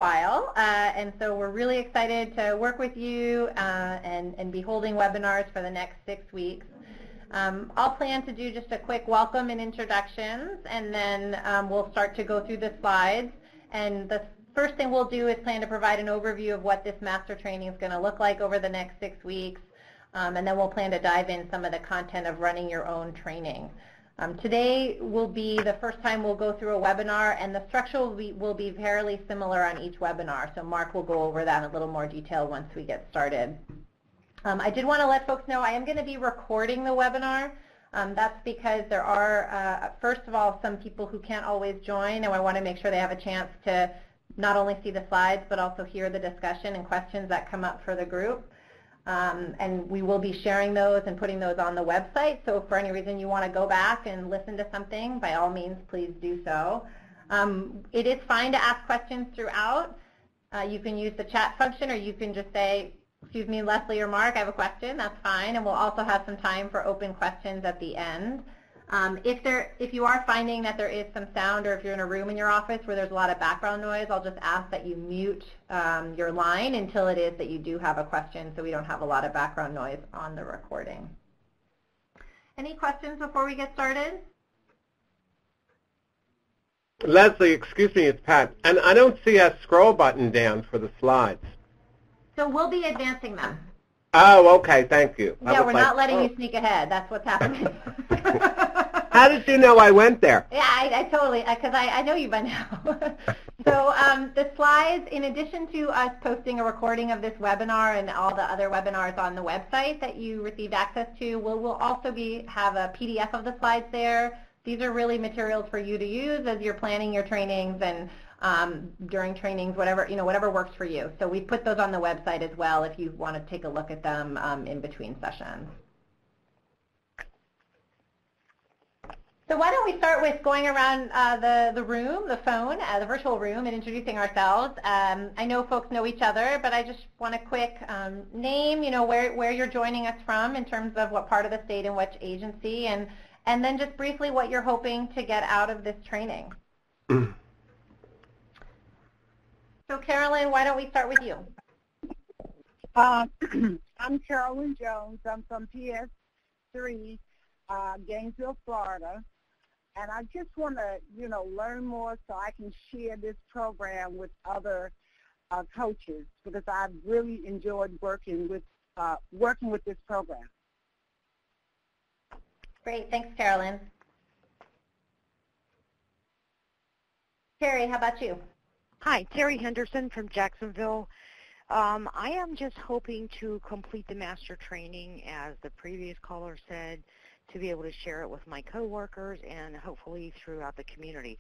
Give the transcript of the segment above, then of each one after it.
while, and so we're really excited to work with you and be holding webinars for the next 6 weeks. I'll plan to do just a quick welcome and introductions, and then we'll start to go through the slides. And the first thing we'll do is plan to provide an overview of what this master training is going to look like over the next 6 weeks, and then we'll plan to dive in some of the content of running your own training. Today will be the first time we'll go through a webinar, and the structure will be fairly similar on each webinar, so Mark will go over that in a little more detail once we get started. I did want to let folks know I am going to be recording the webinar. That's because there are, first of all, some people who can't always join, and I want to make sure they have a chance to not only see the slides, but also hear the discussion and questions that come up for the group. And we will be sharing those and putting those on the website, so if for any reason you want to go back and listen to something, by all means, please do so. It is fine to ask questions throughout. You can use the chat function, or you can just say, excuse me, Leslie or Mark, I have a question. That's fine, and we'll also have some time for open questions at the end. If you are finding that there is some sound, or if you're in a room in your office where there's a lot of background noise, I'll just ask that you mute your line until it is that you do have a question, so we don't have a lot of background noise on the recording. Any questions before we get started? Leslie, excuse me, it's Pat, and I don't see a scroll button down for the slides. So we'll be advancing them. Oh, okay, thank you. Yeah, we're not letting you sneak ahead. That's what's happening. How did you know I went there? Yeah, I totally, because I know you by now. So the slides, in addition to us posting a recording of this webinar and all the other webinars on the website that you received access to, we'll also have a PDF of the slides there. These are really materials for you to use as you're planning your trainings and during trainings, whatever works for you. So we put those on the website as well if you want to take a look at them in between sessions. So why don't we start with going around the room, the phone, the virtual room, and introducing ourselves. I know folks know each other, but I just want a quick name, where you're joining us from in terms of what part of the state and which agency, and then just briefly what you're hoping to get out of this training. So Carolyn, why don't we start with you? I'm Carolyn Jones. I'm from PS3, Gainesville, Florida. And I just want to, learn more so I can share this program with other coaches, because I've really enjoyed working with this program. Great, thanks, Carolyn. Terry, how about you? Hi, Terry Henderson from Jacksonville. I am just hoping to complete the master training, as the previous caller said, to be able to share it with my coworkers and hopefully throughout the community.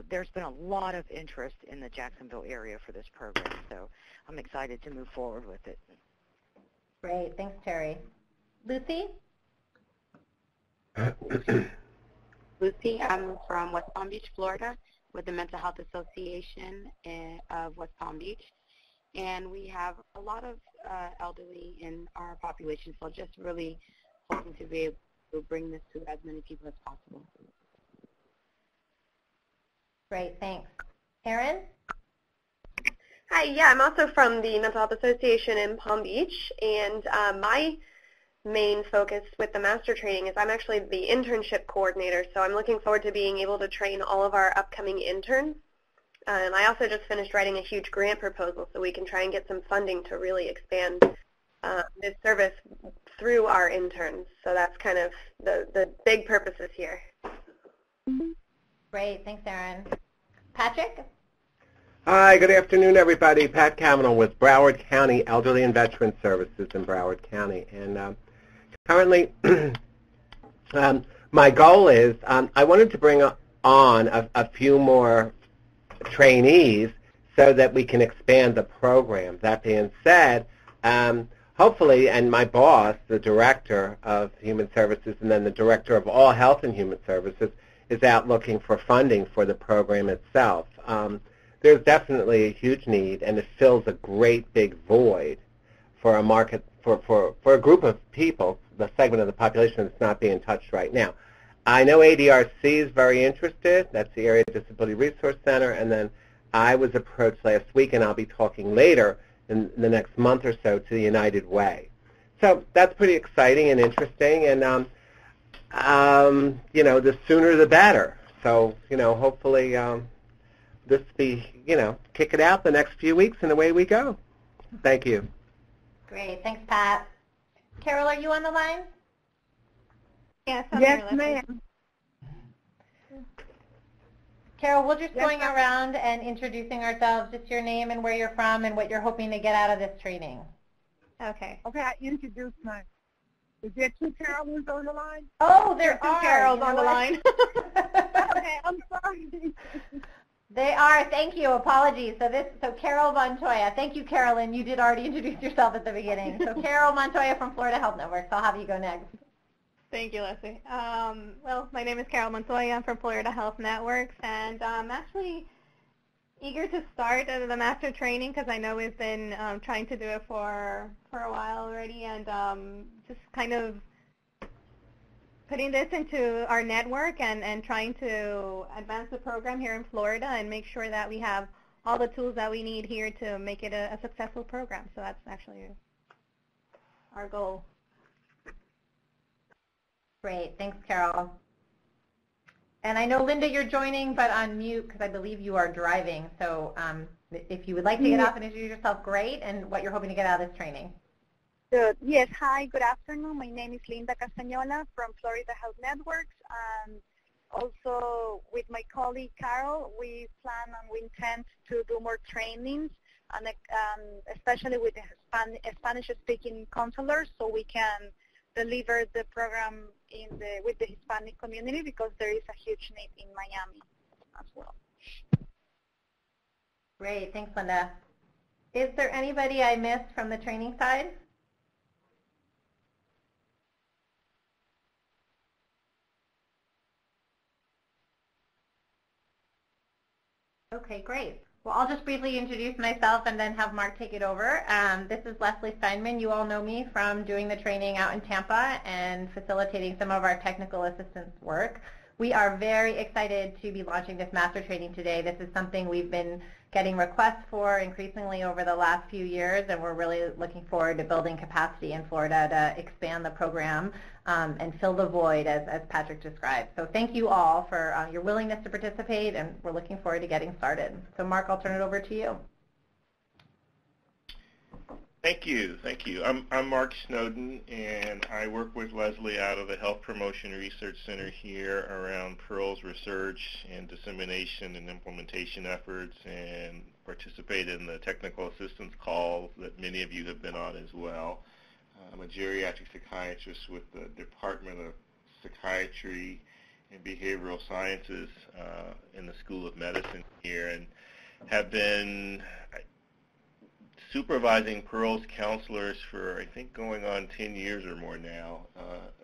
There's been a lot of interest in the Jacksonville area for this program, so I'm excited to move forward with it. Great, thanks, Terry. Lucy? Lucy, I'm from West Palm Beach, Florida, with the Mental Health Association of West Palm Beach. And we have a lot of elderly in our population, so just really hoping to be able to bring this to as many people as possible. Great, thanks. Erin? Hi, yeah, I'm also from the Mental Health Association in Palm Beach, and my main focus with the master training is I'm actually the internship coordinator, so I'm looking forward to being able to train all of our upcoming interns. And I also just finished writing a huge grant proposal so we can try and get some funding to really expand this service through our interns. So that's kind of the big purposes here. Great, thanks, Erin. Patrick? Hi, good afternoon, everybody. Pat Cavanaugh with Broward County Elderly and Veteran Services in Broward County. And currently, my goal is I wanted to bring on a few more trainees so that we can expand the program. That being said, hopefully, and my boss, the Director of Human Services and then the Director of All Health and Human Services, is out looking for funding for the program itself. There's definitely a huge need, and it fills a great big void for a market, for a group of people, the segment of the population that's not being touched right now. I know ADRC is very interested. That's the Area Disability Resource Center, and then I was approached last week, and I'll be talking later in the next month or so, to the United Way. So that's pretty exciting and interesting, and the sooner the better. So, hopefully this be, kick it out the next few weeks, and away we go. Thank you. Great. Thanks, Pat. Carol, are you on the line? Yes, Yes, ma'am. Carol, we're just going around and introducing ourselves, just your name and where you're from and what you're hoping to get out of this training. Okay. Okay, I introduced myself. Is there two Carolines on the line? Oh, there are. Carol's on the line. Okay, I'm sorry. They are. Thank you. Apologies. So Carol Montoya. Thank you, Carolyn. You did already introduce yourself at the beginning. So Carol Montoya from Florida Health Networks. I'll have you go next. Thank you, Leslie. Well, my name is Carol Montoya. I'm from Florida Health Networks, and I'm actually eager to start the master training because I know we've been trying to do it for a while already, and just kind of putting this into our network and trying to advance the program here in Florida and make sure that we have all the tools that we need here to make it a successful program. So that's actually our goal. Great. Thanks, Carol. And I know, Linda, you're joining, but on mute because I believe you are driving. So if you would like to get off and introduce yourself, great, and what you're hoping to get out of this training. Good. Yes, hi, good afternoon. My name is Linda Castañola from Florida Health Networks. Also, with my colleague Carol, we plan and we intend to do more trainings, and especially with the Spanish-speaking counselors, so we can deliver the program with the Hispanic community, because there is a huge need in Miami as well. Great. Thanks, Linda. Is there anybody I missed from the training side? Okay, great. Well, I'll just briefly introduce myself and then have Mark take it over. This is Leslie Steinman. You all know me from doing the training out in Tampa and facilitating some of our technical assistance work. We are very excited to be launching this master training today. This is something we've been getting requests for increasingly over the last few years, and we're really looking forward to building capacity in Florida to expand the program and fill the void, as Patrick described. So thank you all for your willingness to participate, and we're looking forward to getting started. So Mark, I'll turn it over to you. Thank you. Thank you. I'm Mark Snowden, and I work with Leslie out of the Health Promotion Research Center here around PEARLS research and dissemination and implementation efforts, and participate in the technical assistance calls that many of you have been on as well. I'm a geriatric psychiatrist with the Department of Psychiatry and Behavioral Sciences in the School of Medicine here, and have been supervising PEARLS counselors for, I think, going on 10 years or more now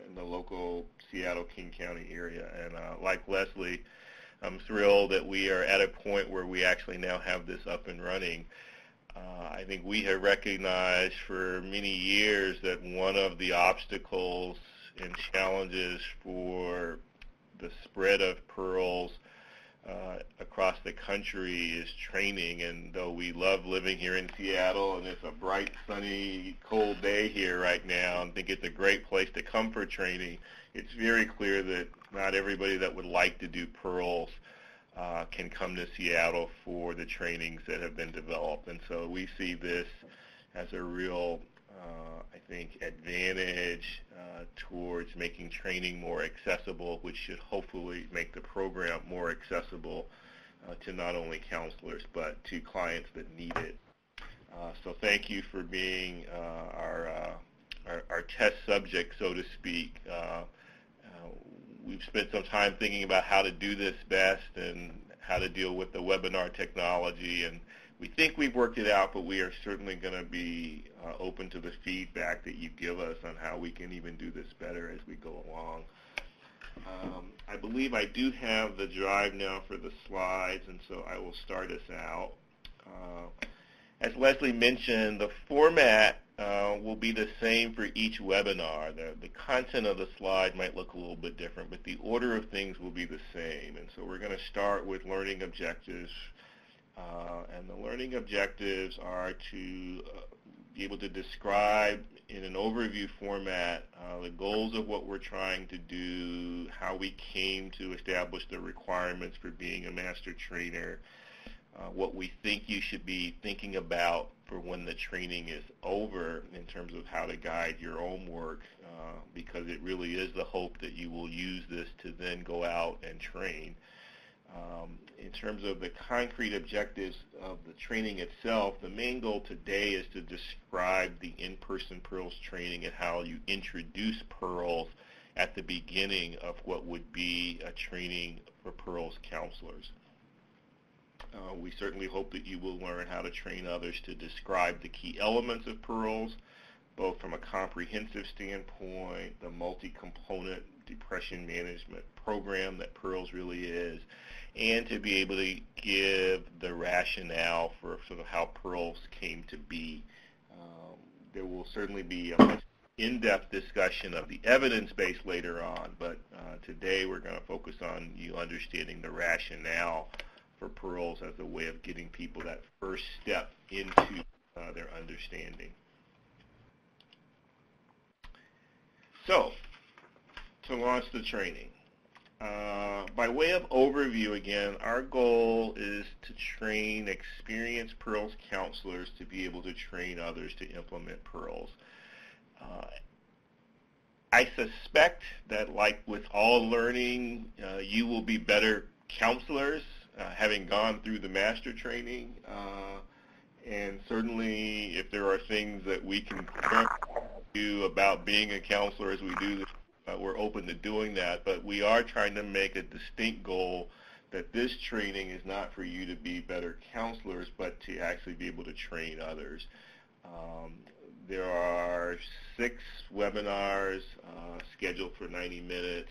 in the local Seattle-King County area. And like Leslie, I'm thrilled that we are at a point where we actually now have this up and running. I think we have recognized for many years that one of the obstacles and challenges for the spread of PEARLS across the country is training, and though we love living here in Seattle and it's a bright, sunny, cold day here right now and think it's a great place to come for training, it's very clear that not everybody that would like to do PEARLS can come to Seattle for the trainings that have been developed. And so we see this as a real I think, advantage towards making training more accessible, which should hopefully make the program more accessible to not only counselors but to clients that need it. So thank you for being our test subject, so to speak. We've spent some time thinking about how to do this best and how to deal with the webinar technology, and we think we've worked it out, but we are certainly going to be open to the feedback that you give us on how we can even do this better as we go along. I believe I do have the drive now for the slides, and so I will start us out. As Leslie mentioned, the format will be the same for each webinar. The content of the slide might look a little bit different, but the order of things will be the same. And so we're going to start with learning objectives, And the learning objectives are to be able to describe in an overview format the goals of what we're trying to do, how we came to establish the requirements for being a master trainer, what we think you should be thinking about for when the training is over in terms of how to guide your own work, because it really is the hope that you will use this to then go out and train. In terms of the concrete objectives of the training itself, the main goal today is to describe the in-person PEARLS training and how you introduce PEARLS at the beginning of what would be a training for PEARLS counselors. We certainly hope that you will learn how to train others to describe the key elements of PEARLS, both from a comprehensive standpoint, the multi-component depression management program that PEARLS really is, and to be able to give the rationale for sort of how PEARLS came to be. There will certainly be a much in-depth discussion of the evidence base later on, but today we're going to focus on you understanding the rationale for PEARLS as a way of getting people that first step into their understanding. So, to launch the training. By way of overview again, our goal is to train experienced PEARLS counselors to be able to train others to implement PEARLS. I suspect that, like with all learning, you will be better counselors having gone through the master training, and certainly if there are things that we can do about being a counselor as we do this, we're open to doing that, but we are trying to make a distinct goal that this training is not for you to be better counselors, but to actually be able to train others. There are 6 webinars scheduled for 90 minutes.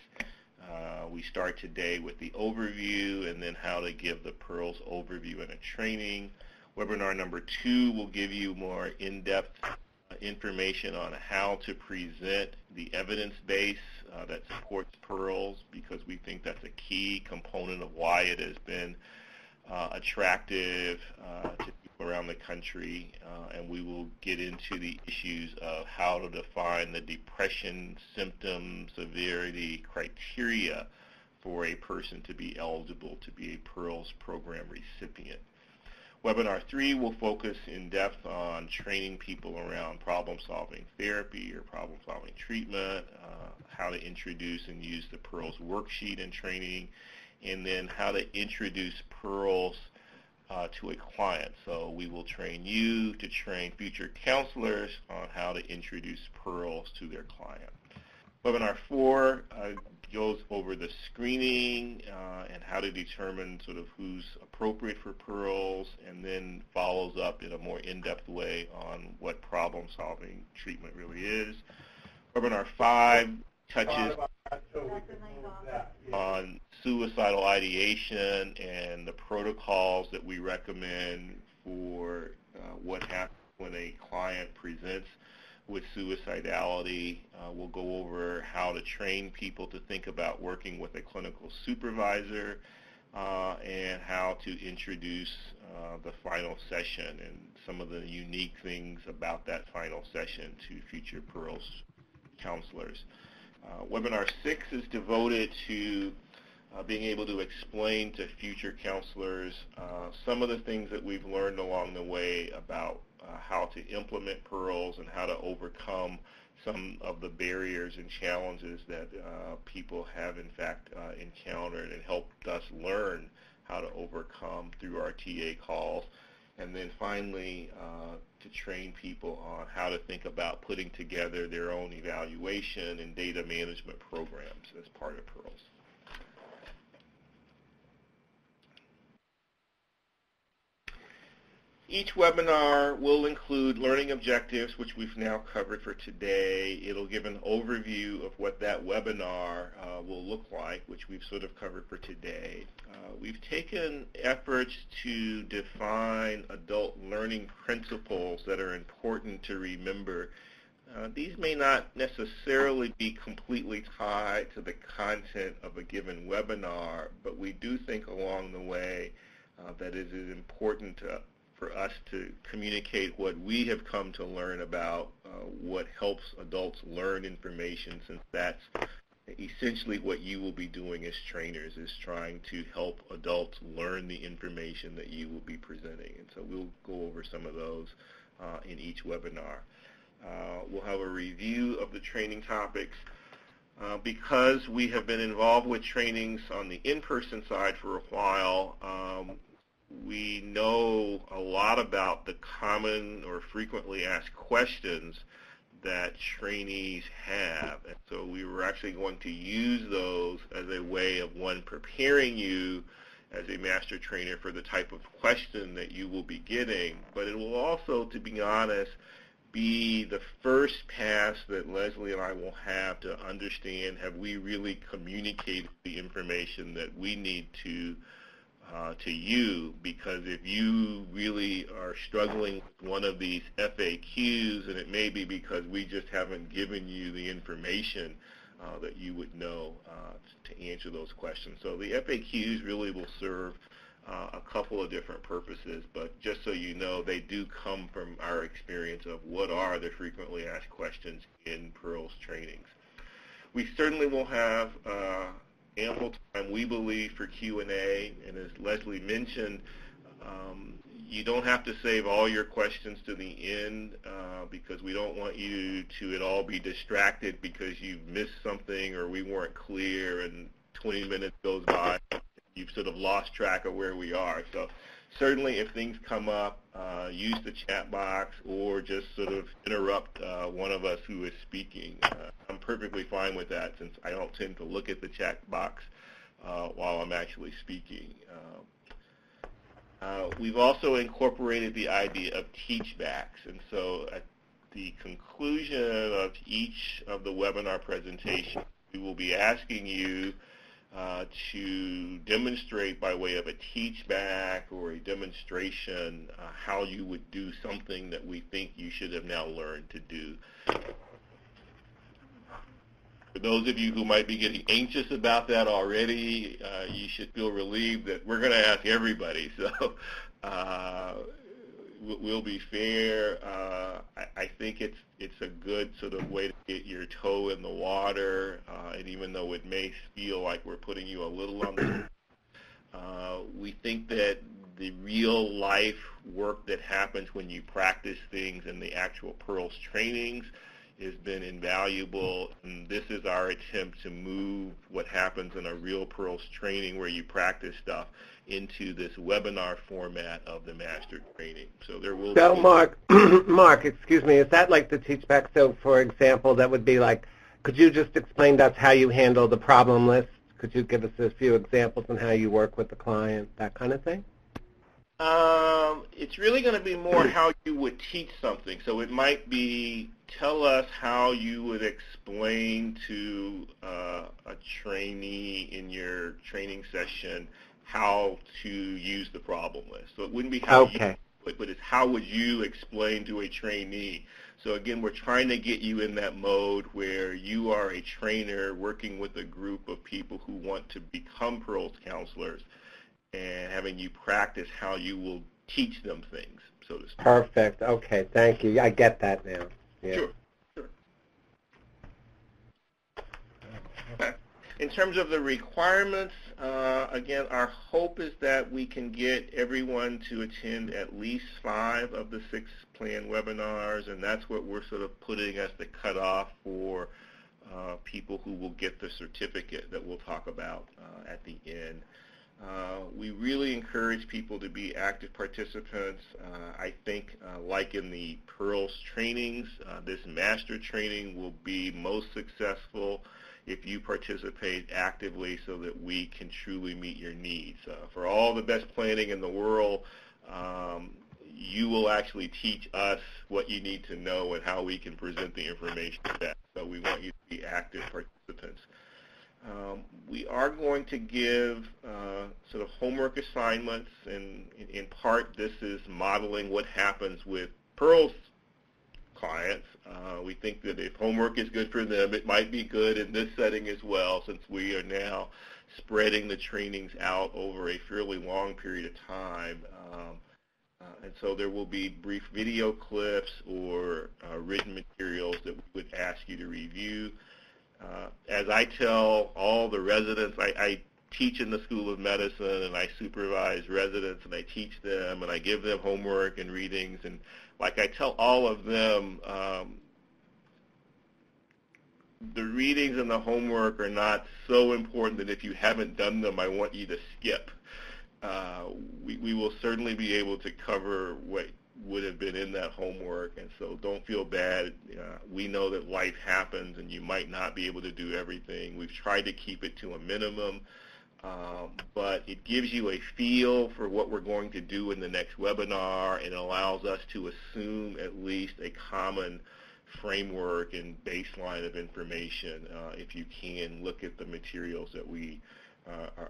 We start today with the overview and then how to give the PEARLS overview in a training. Webinar number 2 will give you more in-depth information on how to present the evidence base that supports PEARLS, because we think that's a key component of why it has been attractive to people around the country, and we will get into the issues of how to define the depression symptom severity criteria for a person to be eligible to be a PEARLS program recipient. Webinar 3 will focus in depth on training people around problem-solving therapy or problem-solving treatment, how to introduce and use the PEARLS worksheet in training, and then how to introduce PEARLS to a client. So we will train you to train future counselors on how to introduce PEARLS to their client. Webinar 4 goes over the screening and how to determine sort of who's appropriate for PEARLS, and then follows up in a more in-depth way on what problem-solving treatment really is. Webinar 5 touches on suicidal ideation and the protocols that we recommend for what happens when a client presents with suicidality. We'll go over how to train people to think about working with a clinical supervisor and how to introduce the final session and some of the unique things about that final session to future PEARLS counselors. Webinar 6 is devoted to being able to explain to future counselors some of the things that we've learned along the way about how to implement PEARLS and how to overcome some of the barriers and challenges that people have in fact encountered and helped us learn how to overcome through our TA calls. And then finally, to train people on how to think about putting together their own evaluation and data management programs as part of PEARLS. Each webinar will include learning objectives, which we've now covered for today. It'll give an overview of what that webinar will look like, which we've sort of covered for today. We've taken efforts to define adult learning principles that are important to remember. These may not necessarily be completely tied to the content of a given webinar, but we do think along the way that it is important for us to communicate what we have come to learn about what helps adults learn information, since that's essentially what you will be doing as trainers, is trying to help adults learn the information that you will be presenting. And so we'll go over some of those in each webinar. We'll have a review of the training topics. Because we have been involved with trainings on the in-person side for a while, we know a lot about the common or frequently asked questions that trainees have. And so we were actually going to use those as a way of, one, preparing you as a master trainer for the type of question that you will be getting, but it will also, to be honest, be the first pass that Leslie and I will have to understand, have we really communicated the information that we need to you? Because if you really are struggling with one of these FAQs, and it may be because we just haven't given you the information that you would know to answer those questions. So the FAQs really will serve a couple of different purposes, but just so you know, they do come from our experience of what are the frequently asked questions in PEARLS trainings. We certainly will have ample time, we believe, for Q&A, and as Leslie mentioned, you don't have to save all your questions to the end because we don't want you to at all be distracted because you've missed something or we weren't clear and 20 minutes goes by. You've sort of lost track of where we are. So certainly if things come up, use the chat box or just sort of interrupt one of us who is speaking. I'm perfectly fine with that since I don't tend to look at the chat box while I'm actually speaking. We've also incorporated the idea of teachbacks, and so at the conclusion of each of the webinar presentations, we will be asking you to demonstrate by way of a teachback or a demonstration how you would do something that we think you should have now learned to do. For those of you who might be getting anxious about that already, you should feel relieved that we're going to ask everybody. So we'll be fair. I think it's a good sort of way to get your toe in the water, and even though it may feel like we're putting you a little on the we think that the real life work that happens when you practice things in the actual PEARLS trainings has been invaluable, and this is our attempt to move what happens in a real PEARLS training where you practice stuff into this webinar format of the master training. So there will So be... Mark, excuse me, is that like the teach back? So for example, that would be like, could you just explain to us how you handle the problem list? Could you give us a few examples on how you work with the client, that kind of thing? It's really going to be more how you would teach something. So it might be, tell us how you would explain to a trainee in your training session how to use the problem list. So it wouldn't be how you would, but it's how would you explain to a trainee. So again, we're trying to get you in that mode where you are a trainer working with a group of people who want to become PEARLS counselors, and having you practice how you will teach them things, so to speak. Perfect. Okay, thank you. I get that now. Yeah. Sure. Okay. In terms of the requirements, again, our hope is that we can get everyone to attend at least 5 of the 6 planned webinars, and that's what we're sort of putting as the cutoff for people who will get the certificate that we'll talk about at the end. We really encourage people to be active participants. I think, like in the PEARLS trainings, this master training will be most successful if you participate actively so that we can truly meet your needs. For all the best planning in the world, you will actually teach us what you need to know and how we can present the information best. So we want you to be active participants. We are going to give sort of homework assignments, and in part this is modeling what happens with PEARLS clients. We think that if homework is good for them, it might be good in this setting as well, since we are now spreading the trainings out over a fairly long period of time. And so there will be brief video clips or written materials that we would ask you to review. As I tell all the residents, I teach in the School of Medicine, and I supervise residents, and I teach them, and I give them homework and readings. And like I tell all of them, the readings and the homework are not so important that if you haven't done them, I want you to skip. We will certainly be able to cover what would have been in that homework, and so don't feel bad. We know that life happens and you might not be able to do everything. We've tried to keep it to a minimum, but it gives you a feel for what we're going to do in the next webinar, and it allows us to assume at least a common framework and baseline of information if you can look at the materials that we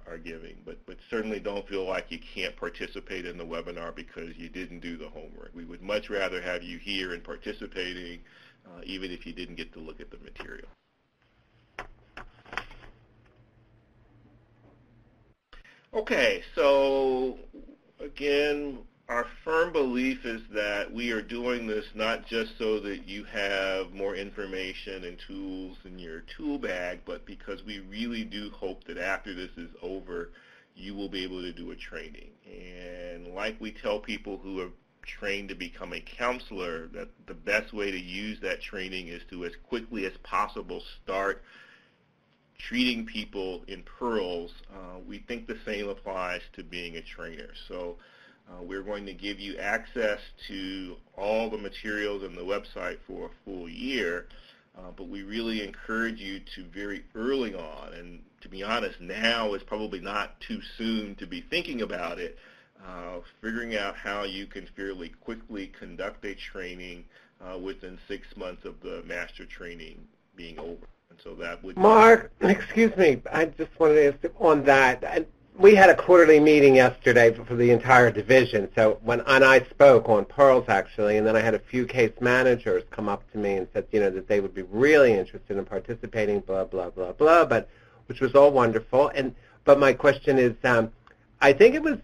are giving. But certainly don't feel like you can't participate in the webinar because you didn't do the homework. We would much rather have you here and participating even if you didn't get to look at the material. Okay, so again, our firm belief is that we are doing this not just so that you have more information and tools in your tool bag, but because we really do hope that after this is over, you will be able to do a training. And like we tell people who are trained to become a counselor, that the best way to use that training is to, as quickly as possible, start treating people in PEARLS. We think the same applies to being a trainer. So we're going to give you access to all the materials on the website for a full year, but we really encourage you to very early on, and to be honest, now is probably not too soon to be thinking about it, figuring out how you can fairly quickly conduct a training within 6 months of the master training being over. And so that would... Mark, excuse me, I just wanted to ask on that. We had a quarterly meeting yesterday for the entire division, so and I spoke on PEARLS actually, and then I had a few case managers come up to me and said, that they would be really interested in participating, blah, blah, blah, blah, which was all wonderful. But my question is, I think it was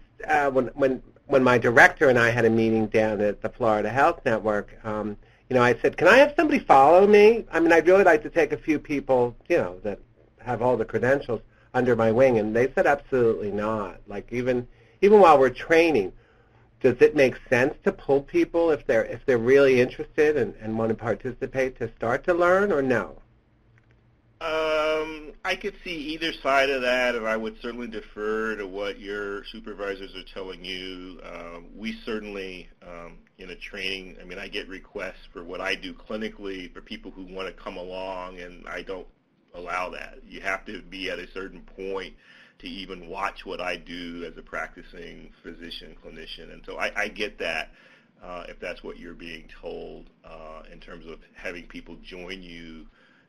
when my director and I had a meeting down at the Florida Health Network, I said, can I have somebody follow me? I mean, I'd really like to take a few people, that have all the credentials under my wing, and they said absolutely not. Like even while we're training, does it make sense to pull people if they're really interested and want to participate to start to learn, or no? I could see either side of that, and I would certainly defer to what your supervisors are telling you. We certainly, in a training, I get requests for what I do clinically for people who want to come along, and I don't allow that. You have to be at a certain point to even watch what I do as a practicing physician, clinician. And so I get that if that's what you're being told in terms of having people join you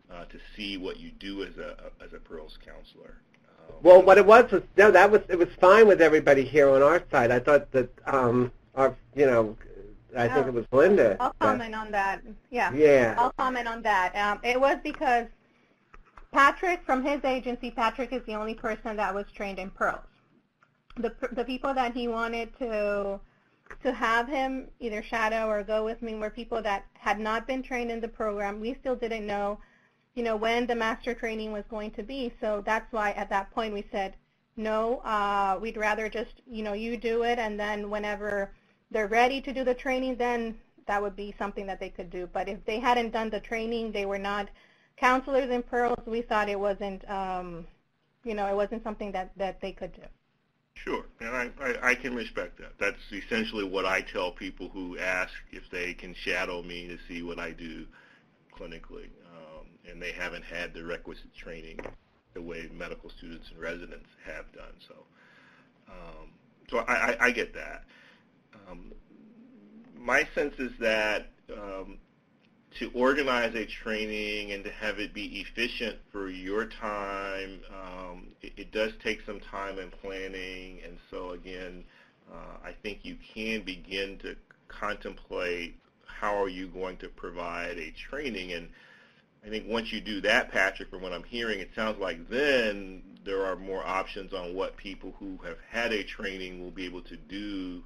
to see what you do as a PEARLS counselor. Well, what it was it was fine with everybody here on our side. I thought that I think it was Linda. I'll comment on that. Yeah. I'll comment on that. It was because Patrick, from his agency, Patrick is the only person that was trained in PEARLS. The people that he wanted to have him either shadow or go with me were people that had not been trained in the program. We still didn't know, when the master training was going to be. So that's why at that point we said, no, we'd rather just, you do it, and then whenever they're ready to do the training, then that would be something that they could do. But if they hadn't done the training, they were not counselors in PEARLS, we thought it wasn't, it wasn't something that they could do. Sure, and I can respect that. That's essentially what I tell people who ask if they can shadow me to see what I do clinically, and they haven't had the requisite training the way medical students and residents have done. So I get that. My sense is that to organize a training and to have it be efficient for your time, it does take some time and planning. And so again, I think you can begin to contemplate how are you going to provide a training? And I think once you do that, Patrick, from what I'm hearing, it sounds like then there are more options on what people who have had a training will be able to do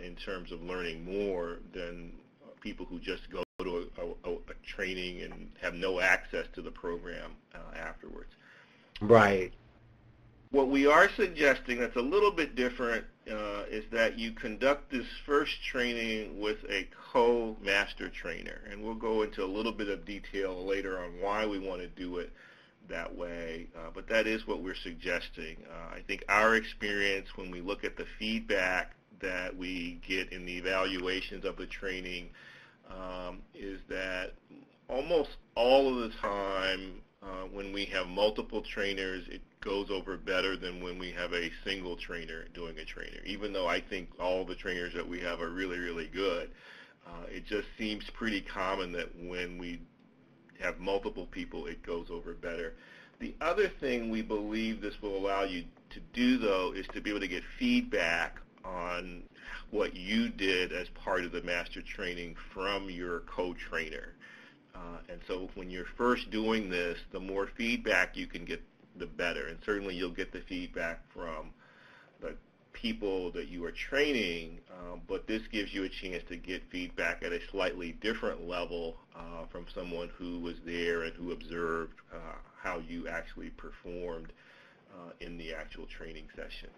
in terms of learning more than people who just go to a training and have no access to the program afterwards. Right. What we are suggesting that's a little bit different is that you conduct this first training with a co-master trainer. And we'll go into a little bit of detail later on why we want to do it that way. But that is what we're suggesting. I think our experience when we look at the feedback that we get in the evaluations of the training is that almost all of the time when we have multiple trainers, it goes over better than when we have a single trainer doing a trainer. Even though I think all the trainers that we have are really, really good, it just seems pretty common that when we have multiple people, it goes over better. The other thing we believe this will allow you to do, though, is to be able to get feedback on what you did as part of the master training from your co-trainer. And so when you're first doing this, the more feedback you can get, the better. And certainly you'll get the feedback from the people that you are training, but this gives you a chance to get feedback at a slightly different level from someone who was there and who observed how you actually performed in the actual training session.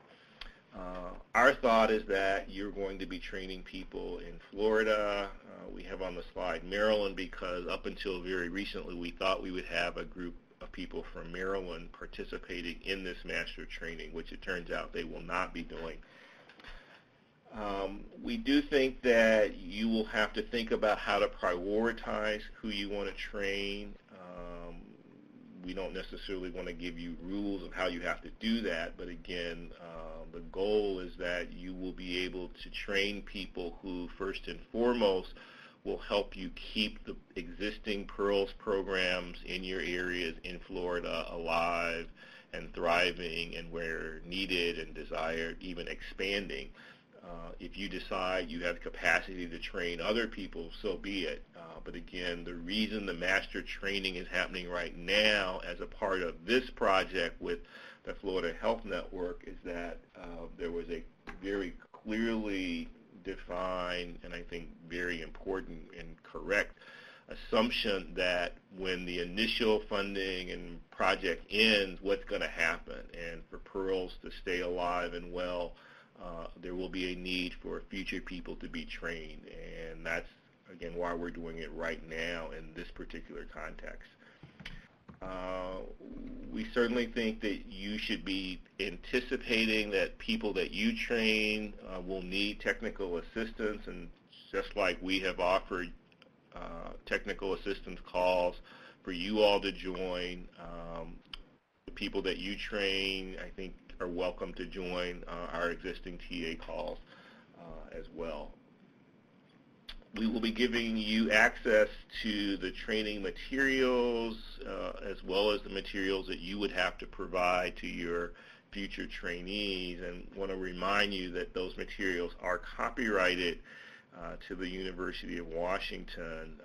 Our thought is that you're going to be training people in Florida. We have on the slide Maryland because up until very recently we thought we would have a group of people from Maryland participating in this master training, which it turns out they will not be doing. We do think that you will have to think about how to prioritize who you want to train. We don't necessarily want to give you rules of how you have to do that, but again, the goal is that you will be able to train people who, first and foremost, will help you keep the existing PEARLS programs in your areas in Florida alive and thriving and where needed and desired, even expanding. If you decide you have capacity to train other people, so be it. But again, the reason the master training is happening right now as a part of this project with the Florida Health Network is that there was a very clearly defined and I think very important and correct assumption that when the initial funding and project ends, what's going to happen? And for PEARLS to stay alive and well, there will be a need for future people to be trained, and that's, again, why we're doing it right now in this particular context. We certainly think that you should be anticipating that people that you train will need technical assistance, and just like we have offered technical assistance calls for you all to join, the people that you train, I think, are welcome to join our existing TA calls as well. We will be giving you access to the training materials as well as the materials that you would have to provide to your future trainees, and want to remind you that those materials are copyrighted to the University of Washington.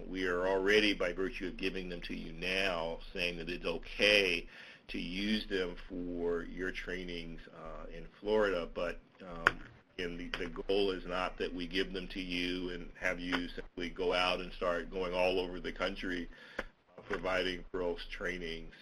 We are already, by virtue of giving them to you now, saying that it's okay to use them for your trainings in Florida, but the goal is not that we give them to you and have you simply go out and start going all over the country providing PEARLS trainings.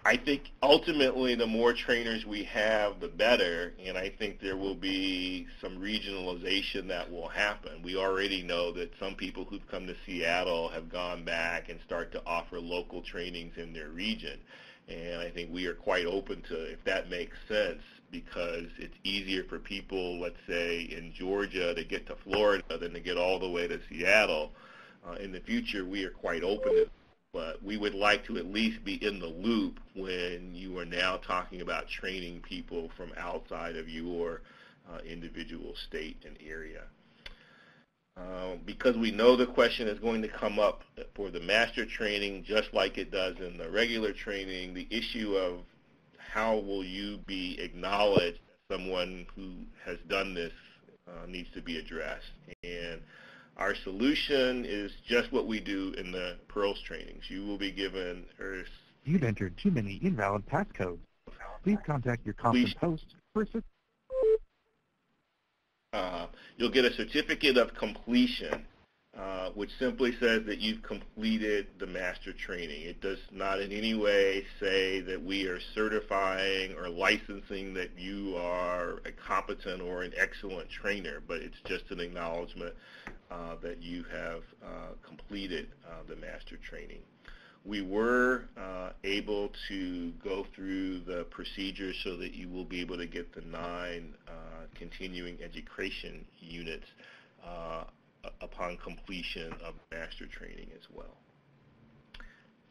I think ultimately the more trainers we have, the better, and I think there will be some regionalization that will happen. We already know that some people who've come to Seattle have gone back and start to offer local trainings in their region, and I think we are quite open to if that makes sense, because it's easier for people, let's say, in Georgia to get to Florida than to get all the way to Seattle. In the future, we are quite open to it, but we would like to at least be in the loop when you are now talking about training people from outside of your individual state and area. Because we know the question is going to come up for the master training, just like it does in the regular training, the issue of how will you be acknowledged as someone who has done this needs to be addressed. And our solution is just what we do in the Pearls trainings. You will be given You've entered too many invalid passcodes. Please contact your conference host for assistance. You'll get a certificate of completion, which simply says that you've completed the master training. It does not in any way say that we are certifying or licensing that you are a competent or an excellent trainer, but it's just an acknowledgement that you have completed the master training. We were able to go through the procedures so that you will be able to get the 9 continuing education units upon completion of master training as well.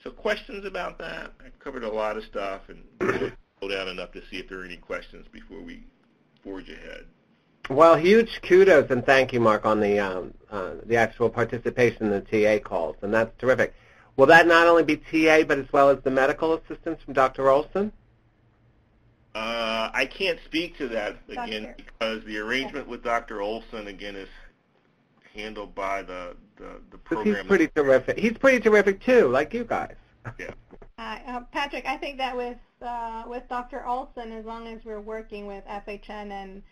So questions about that? I've covered a lot of stuff and go down enough to see if there are any questions before we forge ahead. Well, huge kudos and thank you, Mark, on the actual participation in the TA calls, and that's terrific. Will that not only be TA, but as well as the medical assistance from Dr. Olson? I can't speak to that, again, because the arrangement with Dr. Olson, again, is handled by the program. He's pretty terrific. He's pretty terrific, too, like you guys. Yeah. Patrick, I think that with Dr. Olson, as long as we're working with FHN and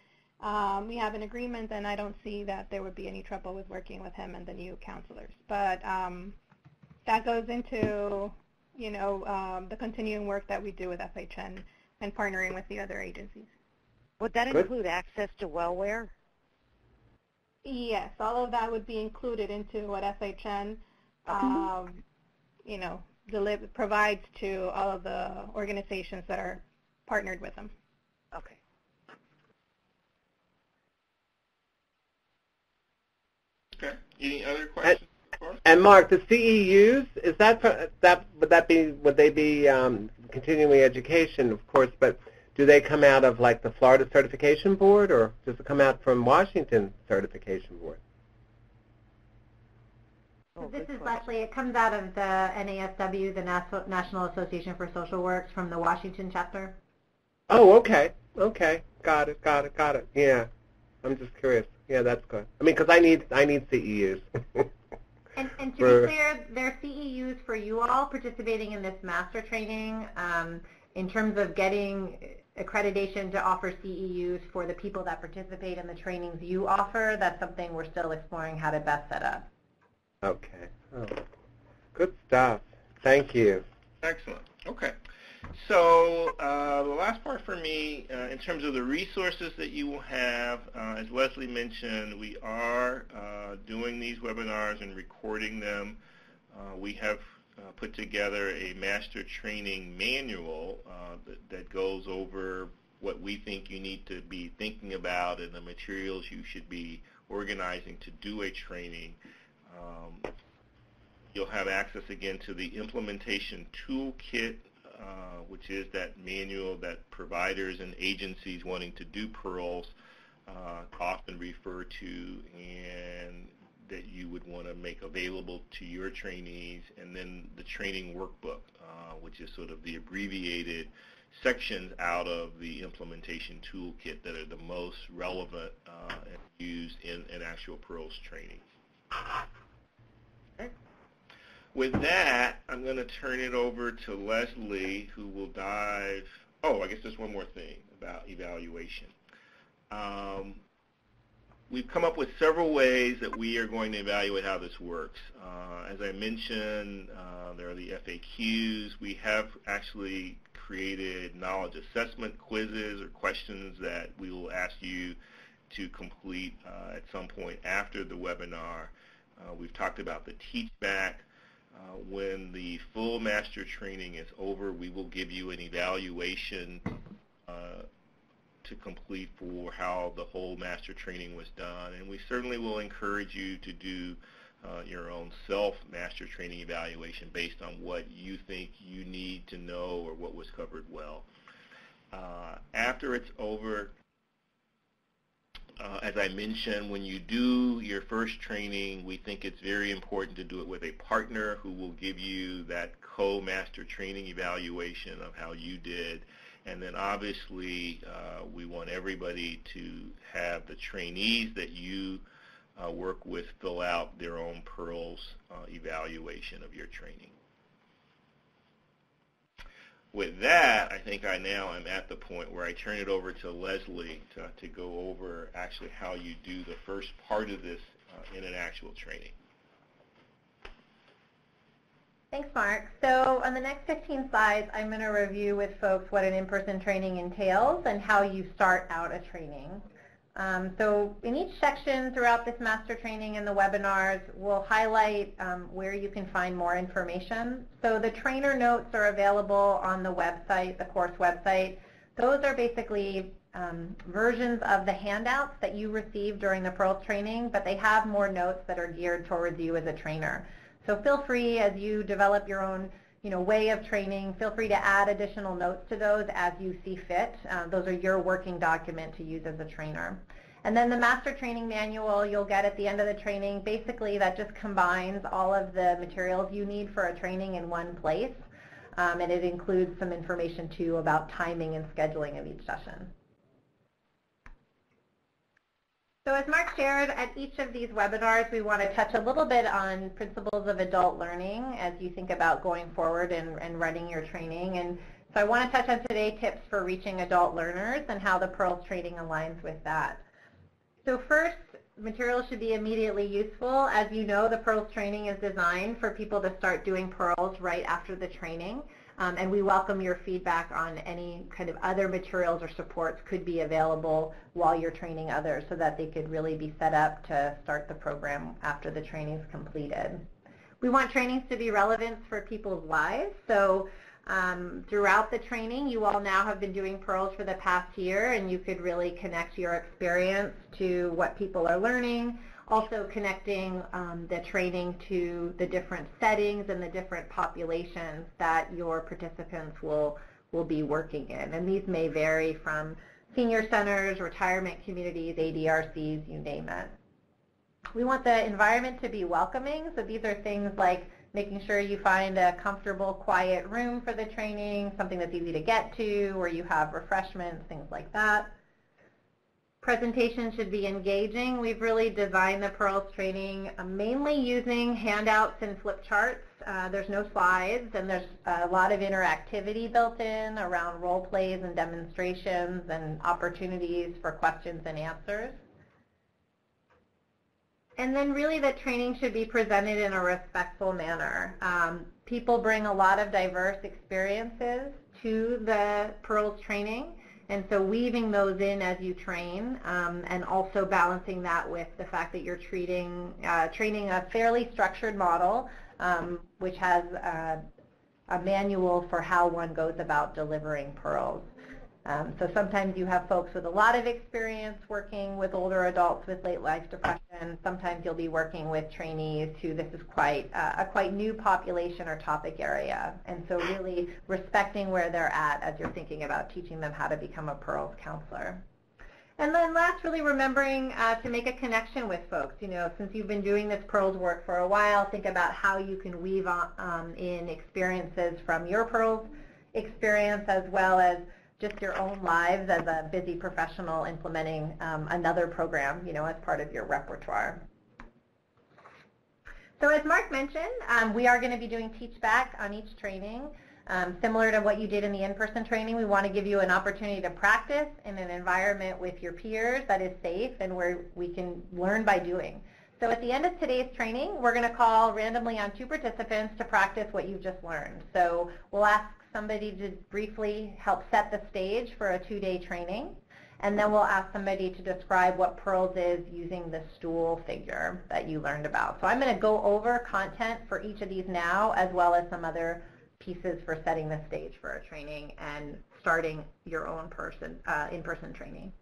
we have an agreement, then I don't see that there would be any trouble with working with him and the new counselors. But that goes into, the continuing work that we do with FHN and partnering with the other agencies. Would that include access to wellware? Yes, all of that would be included into what FHN, provides to all of the organizations that are partnered with them. Okay. Okay. Any other questions? And Mark, the CEUs, would they be continuing education, of course, but do they come out of like the Florida Certification Board, or does it come out from Washington Certification Board? This is Leslie. It comes out of the NASW, the National Association for Social Works, from the Washington chapter. Oh, okay. Okay. Got it. Yeah. I'm just curious. Yeah, that's good. I mean, because I need CEUs. And to be clear, there are CEUs for you all participating in this master training. In terms of getting accreditation to offer CEUs for the people that participate in the trainings you offer, that's something we're still exploring how to best set up. Okay. Oh, good stuff. Thank you. Excellent. Okay. So the last part for me, in terms of the resources that you will have, as Leslie mentioned, we are doing these webinars and recording them. We have put together a master training manual that goes over what we think you need to be thinking about and the materials you should be organizing to do a training. You'll have access again to the implementation toolkit, which is that manual that providers and agencies wanting to do Pearls often refer to, and that you would want to make available to your trainees, and then the training workbook, which is sort of the abbreviated sections out of the implementation toolkit that are the most relevant and used in an actual Pearls training. Okay. With that, I'm going to turn it over to Leslie, who will dive. Oh, I guess there's one more thing about evaluation. We've come up with several ways that we are going to evaluate how this works. As I mentioned, there are the FAQs. We have actually created knowledge assessment quizzes or questions that we will ask you to complete at some point after the webinar. We've talked about the teach back. When the full master training is over, we will give you an evaluation to complete for how the whole master training was done. And we certainly will encourage you to do your own self-master training evaluation based on what you think you need to know or what was covered well. After it's over, as I mentioned, when you do your first training, we think it's very important to do it with a partner who will give you that co-master training evaluation of how you did. And then obviously we want everybody to have the trainees that you work with fill out their own PEARLS evaluation of your training. With that, I think I now am at the point where I turn it over to Leslie to go over actually how you do the first part of this in an actual training. Thanks, Mark. So on the next 15 slides, I'm going to review with folks what an in-person training entails and how you start out a training. So in each section throughout this master training and the webinars, we'll highlight where you can find more information. So the trainer notes are available on the website, the course website. Those are basically versions of the handouts that you received during the PEARLS training, but they have more notes that are geared towards you as a trainer. So feel free, as you develop your own way of training, feel free to add additional notes to those as you see fit. Those are your working document to use as a trainer. And then the master training manual you'll get at the end of the training, basically that just combines all of the materials you need for a training in one place. And it includes some information too about timing and scheduling of each session. So as Mark shared, at each of these webinars, we want to touch a little bit on principles of adult learning as you think about going forward and running your training. And so I want to touch on today tips for reaching adult learners and how the PEARLS training aligns with that. So first, materials should be immediately useful. As you know, the PEARLS training is designed for people to start doing PEARLS right after the training. And we welcome your feedback on any kind of other materials or supports could be available while you're training others so that they could really be set up to start the program after the training's completed. We want trainings to be relevant for people's lives. So throughout the training, you all now have been doing PEARLS for the past year, and you could really connect your experience to what people are learning. Also connecting the training to the different settings and the different populations that your participants will be working in. And these may vary from senior centers, retirement communities, ADRCs, you name it. We want the environment to be welcoming, so these are things like making sure you find a comfortable, quiet room for the training, something that's easy to get to, where you have refreshments, things like that. Presentation should be engaging. We've really designed the PEARLS training mainly using handouts and flip charts. There's no slides, and there's a lot of interactivity built in around role plays and demonstrations and opportunities for questions and answers. And then really the training should be presented in a respectful manner. People bring a lot of diverse experiences to the PEARLS training. And so weaving those in as you train, and also balancing that with the fact that you're training a fairly structured model, which has a manual for how one goes about delivering PEARLS. So sometimes you have folks with a lot of experience working with older adults with late life depression. Sometimes you'll be working with trainees who this is a quite new population or topic area. And so really respecting where they're at as you're thinking about teaching them how to become a PEARLS counselor. And then last, really remembering to make a connection with folks. Since you've been doing this PEARLS work for a while, think about how you can weave in experiences from your PEARLS experience as well as just your own lives as a busy professional implementing another program, as part of your repertoire. So as Mark mentioned, we are going to be doing teach back on each training. Similar to what you did in the in-person training, we want to give you an opportunity to practice in an environment with your peers that is safe and where we can learn by doing. So at the end of today's training, we're going to call randomly on 2 participants to practice what you've just learned. So we'll ask somebody to briefly help set the stage for a 2-day training, and then we'll ask somebody to describe what PEARLS is using the stool figure that you learned about. So I'm going to go over content for each of these now, as well as some other pieces for setting the stage for a training and starting your own in-person training.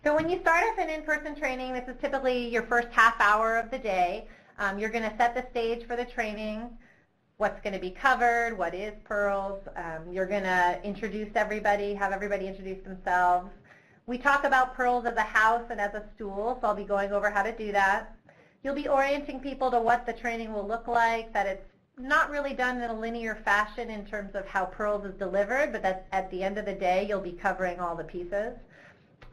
So when you start off an in-person training, this is typically your first half hour of the day. You're going to set the stage for the training, what's going to be covered, what is PEARLS. You're going to introduce everybody, have everybody introduce themselves. We talk about PEARLS as a house and as a stool, so I'll be going over how to do that. You'll be orienting people to what the training will look like, that it's not really done in a linear fashion in terms of how Pearls is delivered, but that's at the end of the day, you'll be covering all the pieces.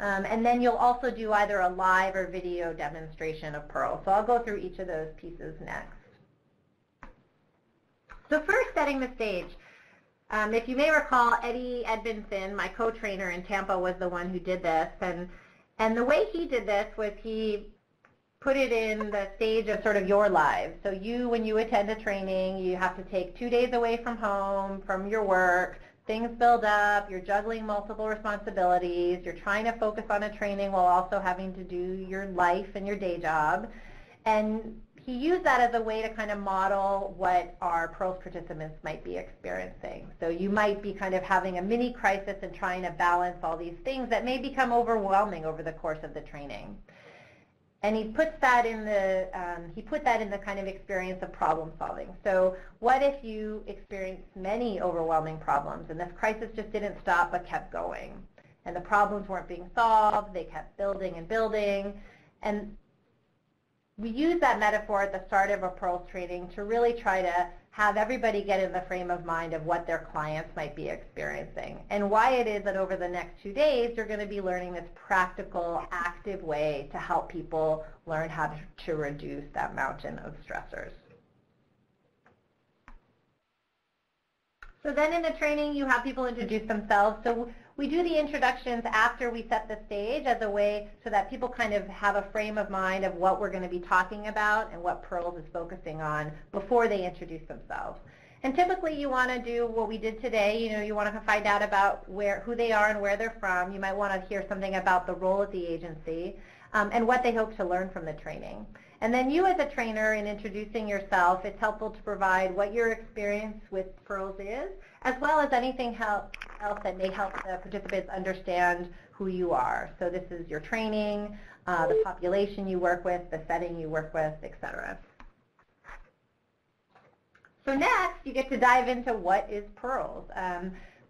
And then you'll also do either a live or video demonstration of Pearls. So I'll go through each of those pieces next. So first, setting the stage. If you may recall, Eddie Edmondson, my co-trainer in Tampa, was the one who did this. And the way he did this was he put it in the stage of sort of your lives. So you, when you attend a training, you have to take 2 days away from home, from your work. Things build up, you're juggling multiple responsibilities, you're trying to focus on a training while also having to do your life and your day job. And he used that as a way to kind of model what our Pearls participants might be experiencing. So you might be kind of having a mini crisis and trying to balance all these things that may become overwhelming over the course of the training. And he puts that in the kind of experience of problem solving. So what if you experienced many overwhelming problems and this crisis just didn't stop but kept going? And the problems weren't being solved, they kept building and building. And we use that metaphor at the start of a Pearls training to really try to have everybody get in the frame of mind of what their clients might be experiencing and why it is that over the next 2 days you're going to be learning this practical, active way to help people learn how to reduce that mountain of stressors. So then in the training you have people introduce themselves. So we do the introductions after we set the stage as a way so that people kind of have a frame of mind of what we're going to be talking about and what Pearls is focusing on before they introduce themselves. And typically you want to do what we did today. You know, you want to find out about who they are and where they're from. You might want to hear something about the role at the agency and what they hope to learn from the training. And then you as a trainer, in introducing yourself, it's helpful to provide what your experience with Pearls is, as well as anything else that may help the participants understand who you are. So this is your training, the population you work with, the setting you work with, etc. So next, you get to dive into what is Pearls.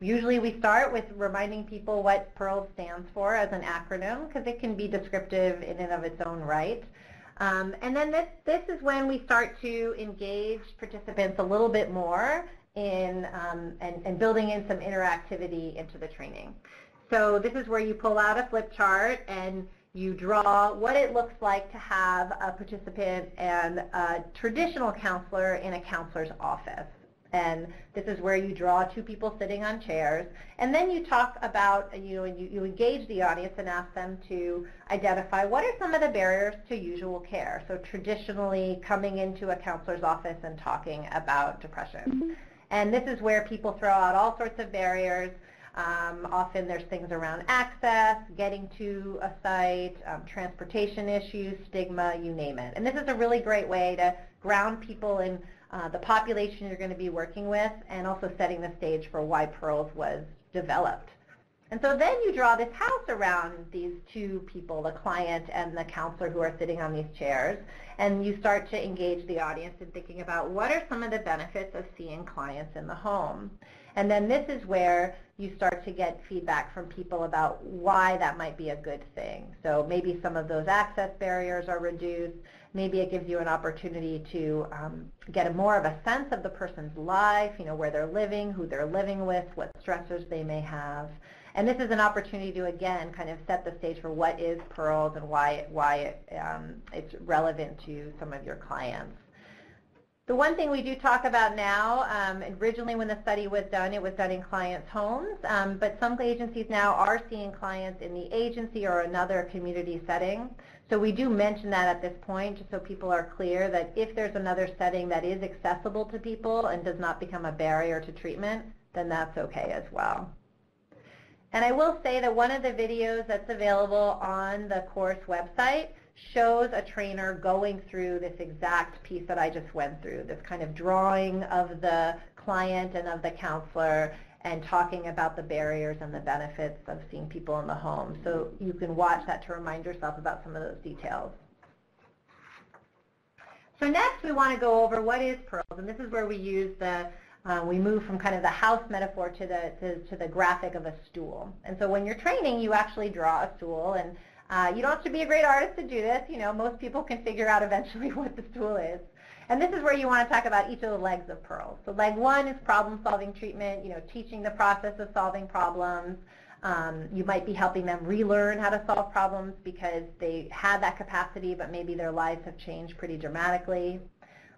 Usually we start with reminding people what Pearls stands for as an acronym, because it can be descriptive in and of its own right. And then this is when we start to engage participants a little bit more in and building in some interactivity into the training. So this is where you pull out a flip chart and you draw what it looks like to have a participant and a traditional counselor in a counselor's office. And this is where you draw 2 people sitting on chairs. And then you talk about, you engage the audience and ask them to identify what are some of the barriers to usual care. So traditionally coming into a counselor's office and talking about depression. And this is where people throw out all sorts of barriers. Often there's things around access, getting to a site, transportation issues, stigma, you name it. And this is a really great way to ground people in the population you're going to be working with, and also setting the stage for why Pearls was developed. And so then you draw this house around these 2 people, the client and the counselor who are sitting on these chairs, and you start to engage the audience in thinking about what are some of the benefits of seeing clients in the home. And then this is where you start to get feedback from people about why that might be a good thing. So maybe some of those access barriers are reduced. Maybe it gives you an opportunity to get more of a sense of the person's life, where they're living, who they're living with, what stressors they may have. And this is an opportunity to, again, kind of set the stage for what is Pearls and why it's relevant to some of your clients. The one thing we do talk about now, originally when the study was done, it was done in clients' homes, but some agencies now are seeing clients in the agency or another community setting. So we do mention that at this point, just so people are clear that if there's another setting that is accessible to people and does not become a barrier to treatment, then that's okay as well. And I will say that one of the videos that's available on the course website shows a trainer going through this exact piece that I just went through, this kind of drawing of the client and of the counselor and talking about the barriers and the benefits of seeing people in the home. So you can watch that to remind yourself about some of those details. So next we want to go over what is Pearls, and this is where we use we move from kind of the house metaphor to the graphic of a stool. And so when you're training, you actually draw a stool, and you don't have to be a great artist to do this. Most people can figure out eventually what the stool is. And this is where you want to talk about each of the legs of pearls. So leg one is problem-solving treatment, teaching the process of solving problems. You might be helping them relearn how to solve problems because they had that capacity, but maybe their lives have changed pretty dramatically.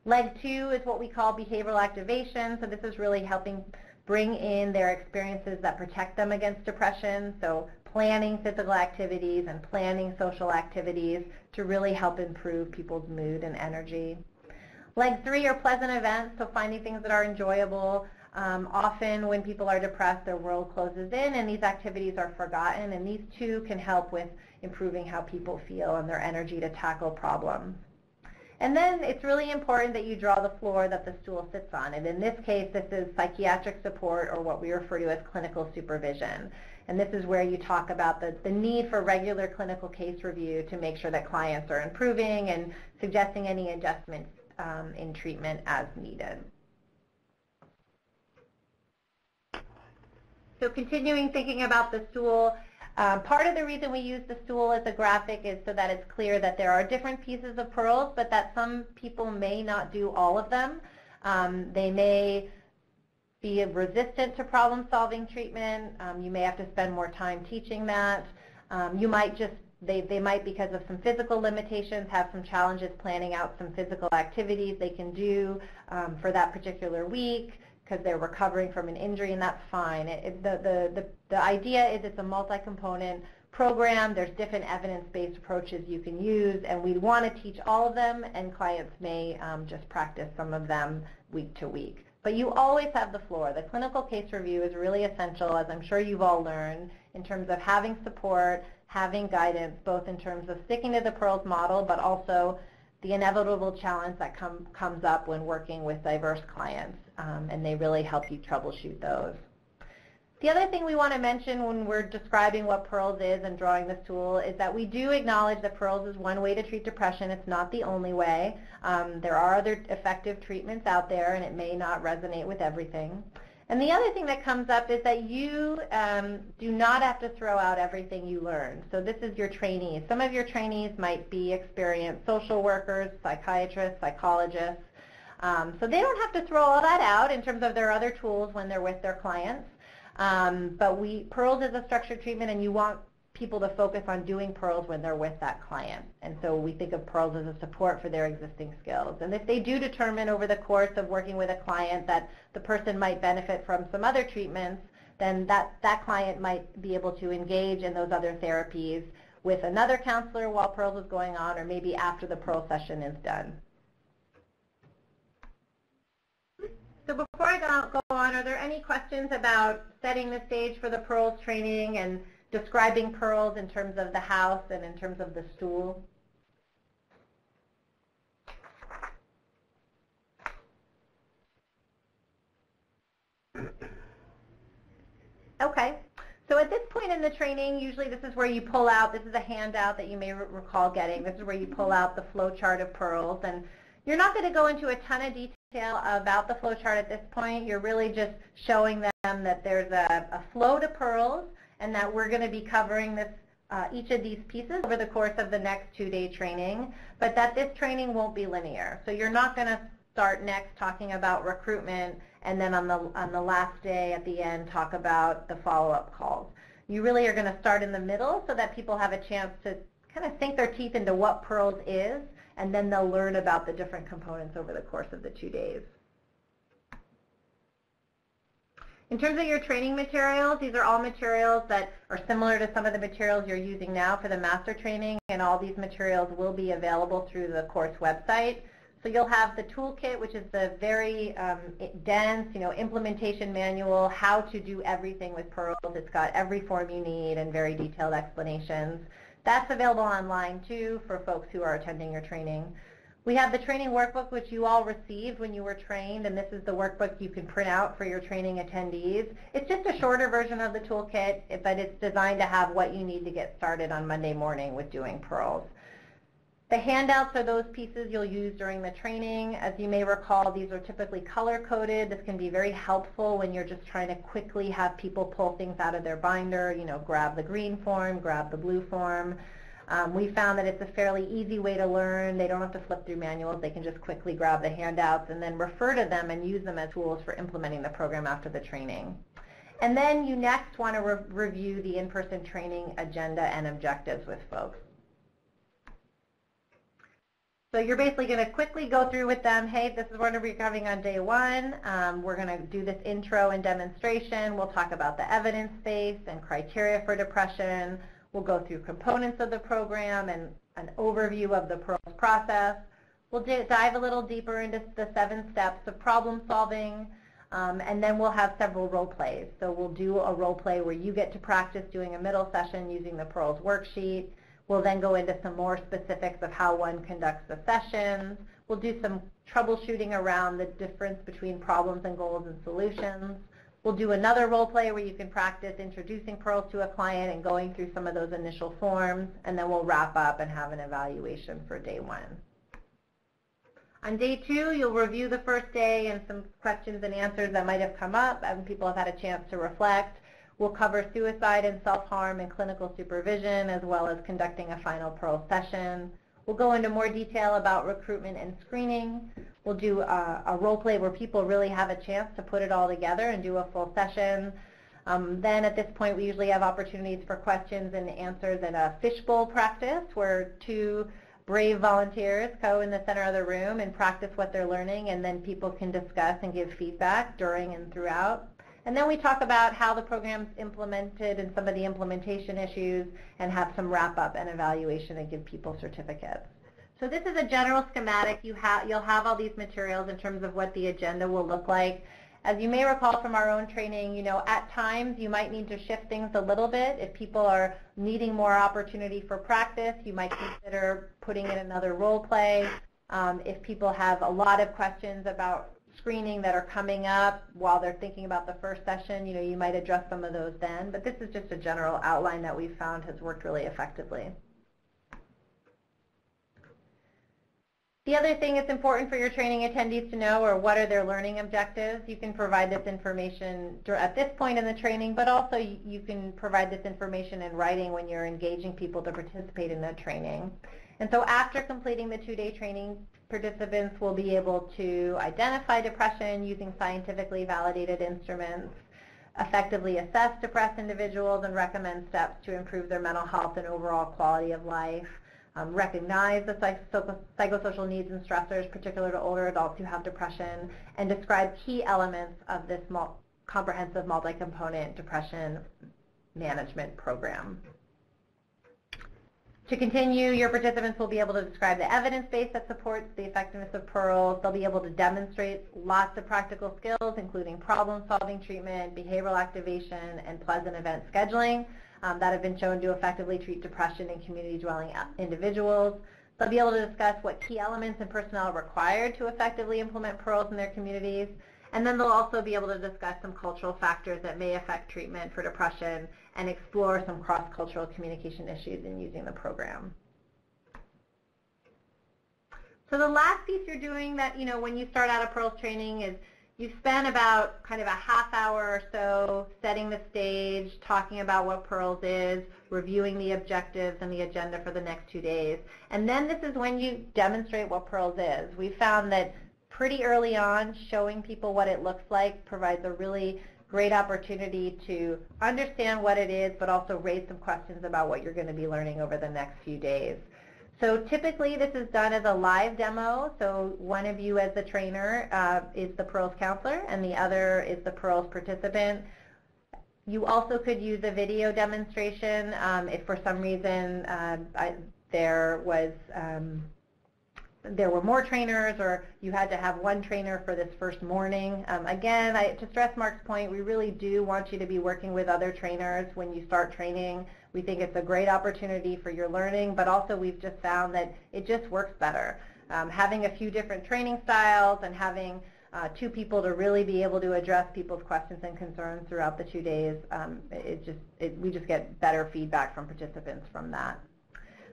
Leg two is what we call behavioral activation. So this is really helping bring in their experiences that protect them against depression. So planning physical activities and planning social activities to really help improve people's mood and energy. Leg three are pleasant events, so finding things that are enjoyable. Often when people are depressed, their world closes in and these activities are forgotten, and these two can help with improving how people feel and their energy to tackle problems. And then it's really important that you draw the floor that the stool sits on. And in this case, this is psychiatric support, or what we refer to as clinical supervision. And this is where you talk about the need for regular clinical case review to make sure that clients are improving and suggesting any adjustments in treatment as needed. So continuing thinking about the stool, part of the reason we use the stool as a graphic is so that it's clear that there are different pieces of pearls, but that some people may not do all of them. They may be resistant to problem-solving treatment. You may have to spend more time teaching that. You might just, they might, because of some physical limitations, have some challenges planning out some physical activities they can do for that particular week, because they're recovering from an injury, and that's fine. The idea is it's a multi-component program. There's different evidence-based approaches you can use, and we want to teach all of them, and clients may just practice some of them week to week. But you always have the floor. The clinical case review is really essential, as I'm sure you've all learned, in terms of having support, having guidance, both in terms of sticking to the PEARLS model, but also the inevitable challenge that comes up when working with diverse clients, and they really help you troubleshoot those. The other thing we want to mention when we're describing what PEARLS is and drawing this tool is that we do acknowledge that PEARLS is one way to treat depression. It's not the only way. There are other effective treatments out there, and it may not resonate with everything. And the other thing that comes up is that you do not have to throw out everything you learned. So this is your trainees. Some of your trainees might be experienced social workers, psychiatrists, psychologists. So they don't have to throw all that out in terms of their other tools when they're with their clients. But PEARLS is a structured treatment, and you want people to focus on doing PEARLS when they're with that client. And so we think of PEARLS as a support for their existing skills. And if they do determine over the course of working with a client that the person might benefit from some other treatments, then that client might be able to engage in those other therapies with another counselor while PEARLS is going on, or maybe after the PEARLS session is done. So before I go on, are there any questions about setting the stage for the PEARLS training and describing PEARLS in terms of the house and in terms of the stool? Okay. So at this point in the training, usually this is where you pull out, this is a handout that you may recall getting, this is where you pull out the flow chart of PEARLS. And you're not going to go into a ton of detail about the flow chart at this point. You're really just showing them that there's a flow to PEARLS, and that we're going to be covering this, each of these pieces over the course of the next 2-day training, but that this training won't be linear. So you're not going to start next talking about recruitment and then on the last day at the end talk about the follow-up calls. You really are going to start in the middle so that people have a chance to kind of sink their teeth into what PEARLS is, and then they'll learn about the different components over the course of the 2 days. In terms of your training materials, these are all materials that are similar to some of the materials you're using now for the master training, and all these materials will be available through the course website. So you'll have the toolkit, which is the very dense, implementation manual, how to do everything with PEARLS. It's got every form you need and very detailed explanations. That's available online too for folks who are attending your training. We have the training workbook, which you all received when you were trained, and this is the workbook you can print out for your training attendees. It's just a shorter version of the toolkit, but it's designed to have what you need to get started on Monday morning with doing PEARLS. The handouts are those pieces you'll use during the training. As you may recall, these are typically color-coded. This can be very helpful when you're just trying to quickly have people pull things out of their binder, grab the green form, grab the blue form. We found that it's a fairly easy way to learn. They don't have to flip through manuals. They can just quickly grab the handouts and then refer to them and use them as tools for implementing the program after the training. And then you next want to review the in-person training agenda and objectives with folks. So you're basically going to quickly go through with them, hey, this is what we're covering on day one. We're going to do this intro and demonstration. We'll talk about the evidence base and criteria for depression. We'll go through components of the program and an overview of the process. We'll dive a little deeper into the 7 steps of problem solving, and then we'll have several role plays. So we'll do a role play where you get to practice doing a middle session using the PEARLS worksheet. We'll then go into some more specifics of how one conducts the sessions. We'll do some troubleshooting around the difference between problems and goals and solutions. We'll do another role play where you can practice introducing PEARLS to a client and going through some of those initial forms, and then we'll wrap up and have an evaluation for day 1. On day 2, you'll review the first day and some questions and answers that might have come up and people have had a chance to reflect. We'll cover suicide and self-harm and clinical supervision, as well as conducting a final PEARLS session. We'll go into more detail about recruitment and screening. We'll do a role play where people really have a chance to put it all together and do a full session. Then at this point, we usually have opportunities for questions and answers and a fishbowl practice where 2 brave volunteers go in the center of the room and practice what they're learning, and then people can discuss and give feedback during and throughout. And then we talk about how the program's implemented and some of the implementation issues, and have some wrap-up and evaluation and give people certificates. So this is a general schematic. You'll have all these materials in terms of what the agenda will look like. As you may recall from our own training, at times you might need to shift things a little bit. If people are needing more opportunity for practice, you might consider putting in another role play. If people have a lot of questions about screening that are coming up while they're thinking about the first session, you might address some of those then. But this is just a general outline that we've found has worked really effectively. The other thing that's important for your training attendees to know are what are their learning objectives. You can provide this information at this point in the training, but also you can provide this information in writing when you're engaging people to participate in the training. And so after completing the 2-day training, participants will be able to identify depression using scientifically validated instruments, effectively assess depressed individuals and recommend steps to improve their mental health and overall quality of life, recognize the psychosocial needs and stressors particular to older adults who have depression, and describe key elements of this comprehensive multi-component depression management program. To continue, your participants will be able to describe the evidence base that supports the effectiveness of PEARLS. They'll be able to demonstrate lots of practical skills, including problem-solving treatment, behavioral activation, and pleasant event scheduling that have been shown to effectively treat depression in community-dwelling individuals. They'll be able to discuss what key elements and personnel are required to effectively implement PEARLS in their communities. And then they'll also be able to discuss some cultural factors that may affect treatment for depression and explore some cross-cultural communication issues in using the program. So the last piece you're doing that, when you start out a PEARLS training is you spend about kind of a half hour or so setting the stage, talking about what PEARLS is, reviewing the objectives and the agenda for the next 2 days. And then this is when you demonstrate what PEARLS is. We found that pretty early on, showing people what it looks like provides a really great opportunity to understand what it is, but also raise some questions about what you're going to be learning over the next few days. So typically this is done as a live demo, so one of you as the trainer is the PEARLS counselor and the other is the PEARLS participant. You also could use a video demonstration if for some reason there were more trainers or you had to have one trainer for this first morning. Again, to stress Mark's point, we really do want you to be working with other trainers when you start training. We think it's a great opportunity for your learning, but also we've just found that it just works better. Having a few different training styles and having 2 people to really be able to address people's questions and concerns throughout the 2 days, we just get better feedback from participants from that.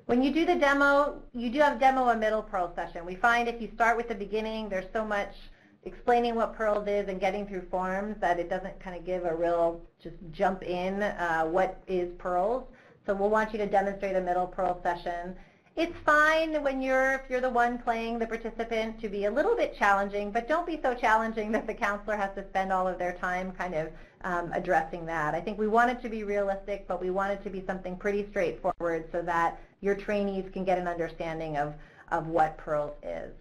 When you do the demo, you do have a middle PEARLS session. We find if you start with the beginning, there's so much explaining what PEARLS is and getting through forms that it doesn't kind of give a real just jump in what is PEARLS. So we'll want you to demonstrate a middle purl session. It's fine when if you're the one playing the participant to be a little bit challenging, but don't be so challenging that the counselor has to spend all of their time kind of addressing that. I think we want it to be realistic, but we want it to be something pretty straightforward so that your trainees can get an understanding of what purls is.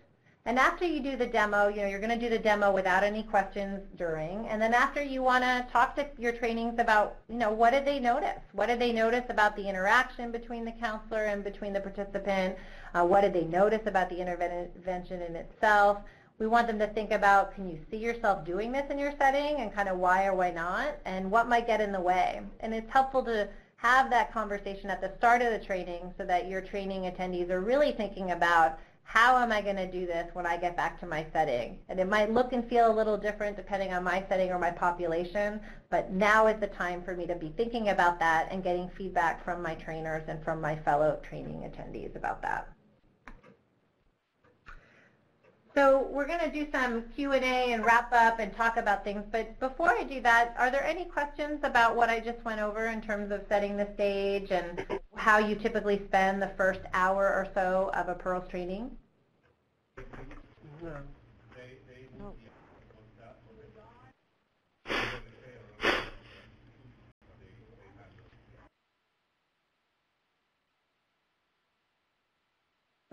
And after you do the demo, you're going to do the demo without any questions during. And then after, you want to talk to your trainees about, what did they notice? What did they notice about the interaction between the counselor and between the participant? What did they notice about the intervention in itself? We want them to think about, can you see yourself doing this in your setting, and kind of why or why not, and what might get in the way. And it's helpful to have that conversation at the start of the training so that your training attendees are really thinking about, how am I going to do this when I get back to my setting? And it might look and feel a little different depending on my setting or my population, but now is the time for me to be thinking about that and getting feedback from my trainers and from my fellow training attendees about that. So we're going to do some Q&A and wrap up and talk about things, but before I do that, are there any questions about what I just went over in terms of setting the stage and how you typically spend the first hour or so of a PEARLS training?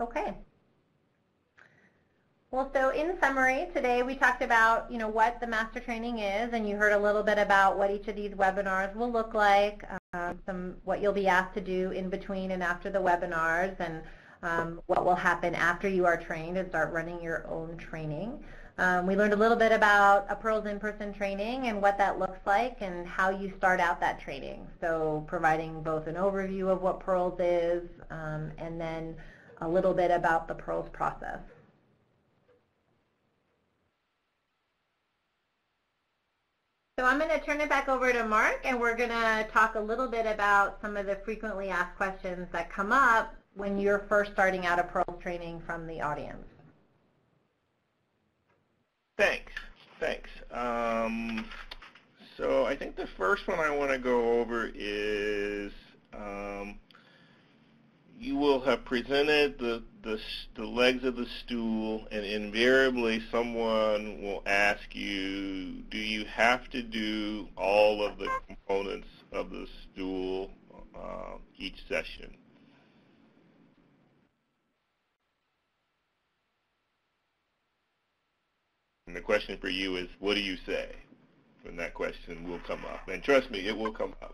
Okay. Well, so in summary, today we talked about, what the master training is, and you heard a little bit about what each of these webinars will look like, what you'll be asked to do in between and after the webinars, and what will happen after you are trained and start running your own training. We learned a little bit about a PEARLS in-person training and what that looks like and how you start out that training. So providing both an overview of what PEARLS is and then a little bit about the PEARLS process. So I'm going to turn it back over to Mark, and we're going to talk a little bit about some of the frequently asked questions that come up when you're first starting out a PEARLS training from the audience. Thanks. So I think the first one I want to go over is you will have presented the legs of the stool, and invariably someone will ask you, do you have to do all of the components of the stool each session? And the question for you is, what do you say when that question will come up? And trust me, it will come up.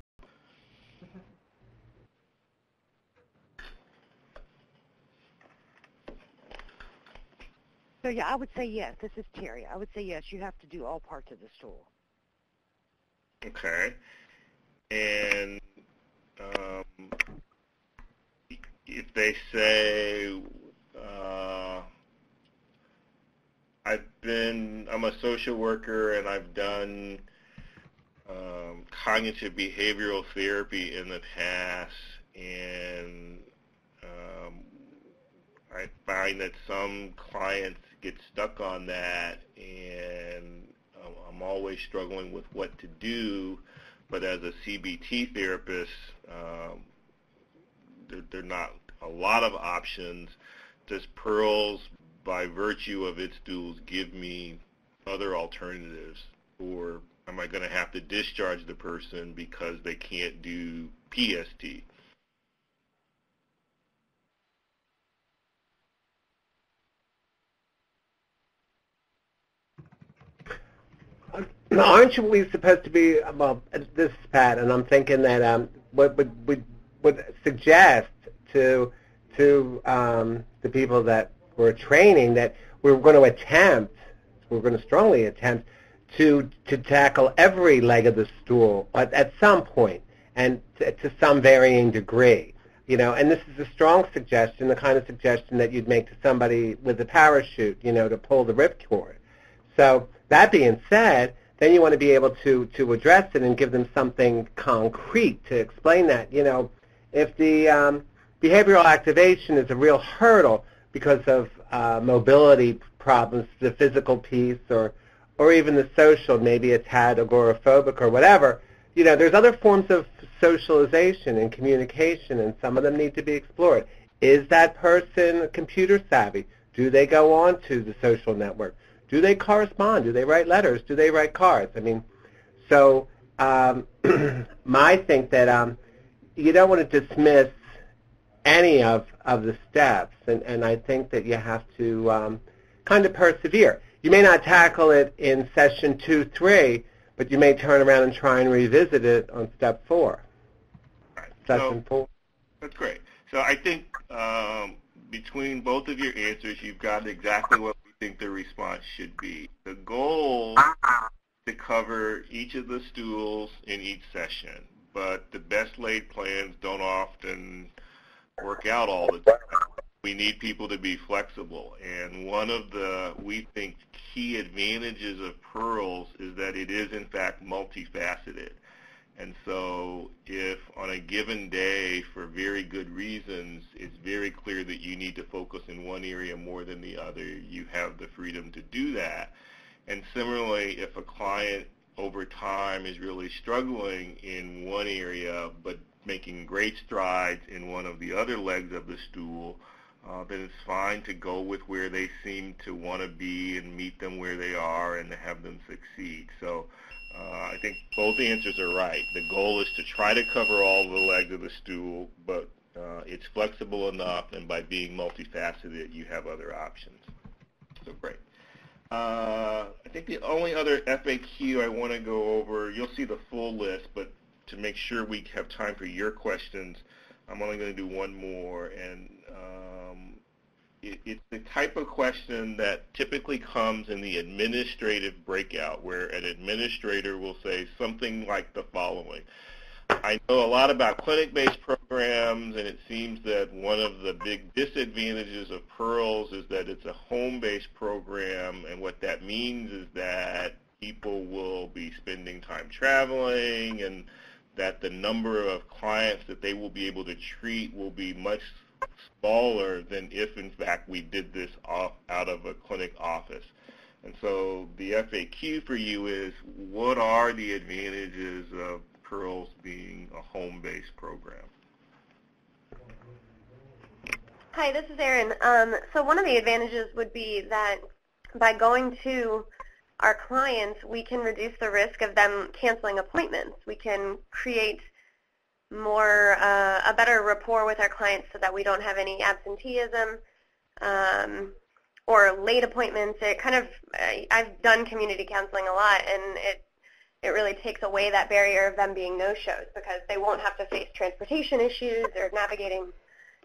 So yeah, I would say yes. This is Terry. I would say yes, you have to do all parts of the stool. Okay. And if they say, I'm a social worker and I've done cognitive behavioral therapy in the past, and I find that some clients get stuck on that, and I'm always struggling with what to do, but as a CBT therapist, there are not a lot of options. Does PEARLS, by virtue of its tools, give me other alternatives, or am I going to have to discharge the person because they can't do PST? Aren't we supposed to be, well, this is Pat, and I'm thinking that what would suggest to the people that we're training that we're going to strongly attempt to tackle every leg of the stool at some point and to some varying degree. And this is a strong suggestion, the kind of suggestion that you'd make to somebody with a parachute, to pull the ripcord. So that being said, then you want to be able to address it and give them something concrete to explain that. If the behavioral activation is a real hurdle because of mobility problems, the physical piece, or even the social, maybe it's had agoraphobic or whatever, there's other forms of socialization and communication, and some of them need to be explored. Is that person computer savvy? Do they go on to the social network? Do they correspond? Do they write letters? Do they write cards? I mean, so I think that you don't want to dismiss any of the steps, and I think that you have to kind of persevere. You may not tackle it in session 2, 3, but you may turn around and try and revisit it on step 4. Right. Session 4. That's great. So I think between both of your answers, you've got exactly what we think the response should be. The goal is to cover each of the stools in each session, but the best laid plans don't often work out all the time. We need people to be flexible, and one of the, we think, key advantages of Pearls is that it is, in fact, multifaceted. And so if on a given day, for very good reasons, it's very clear that you need to focus in one area more than the other, you have the freedom to do that. And similarly, if a client over time is really struggling in one area but making great strides in one of the other legs of the stool, then it's fine to go with where they seem to want to be and meet them where they are and to have them succeed. So I think both answers are right. The goal is to try to cover all the legs of the stool, but it's flexible enough, and by being multifaceted, you have other options. So great. I think the only other FAQ I want to go over, you'll see the full list, but to make sure we have time for your questions, I'm only going to do one more, and it's the type of question that typically comes in the administrative breakout, where an administrator will say something like the following. I know a lot about clinic-based programs, and it seems that one of the big disadvantages of Pearls is that it's a home-based program, and what that means is that people will be spending time traveling, and that the number of clients that they will be able to treat will be much smaller than if, in fact, we did this out of a clinic office. And so the FAQ for you is, what are the advantages of Pearls being a home-based program? Hi, this is Erin. So one of the advantages would be that by going to our clients, we can reduce the risk of them canceling appointments. We can create more, a better rapport with our clients so that we don't have any absenteeism or late appointments. It kind of, I've done community counseling a lot, and it really takes away that barrier of them being no-shows, because they won't have to face transportation issues or navigating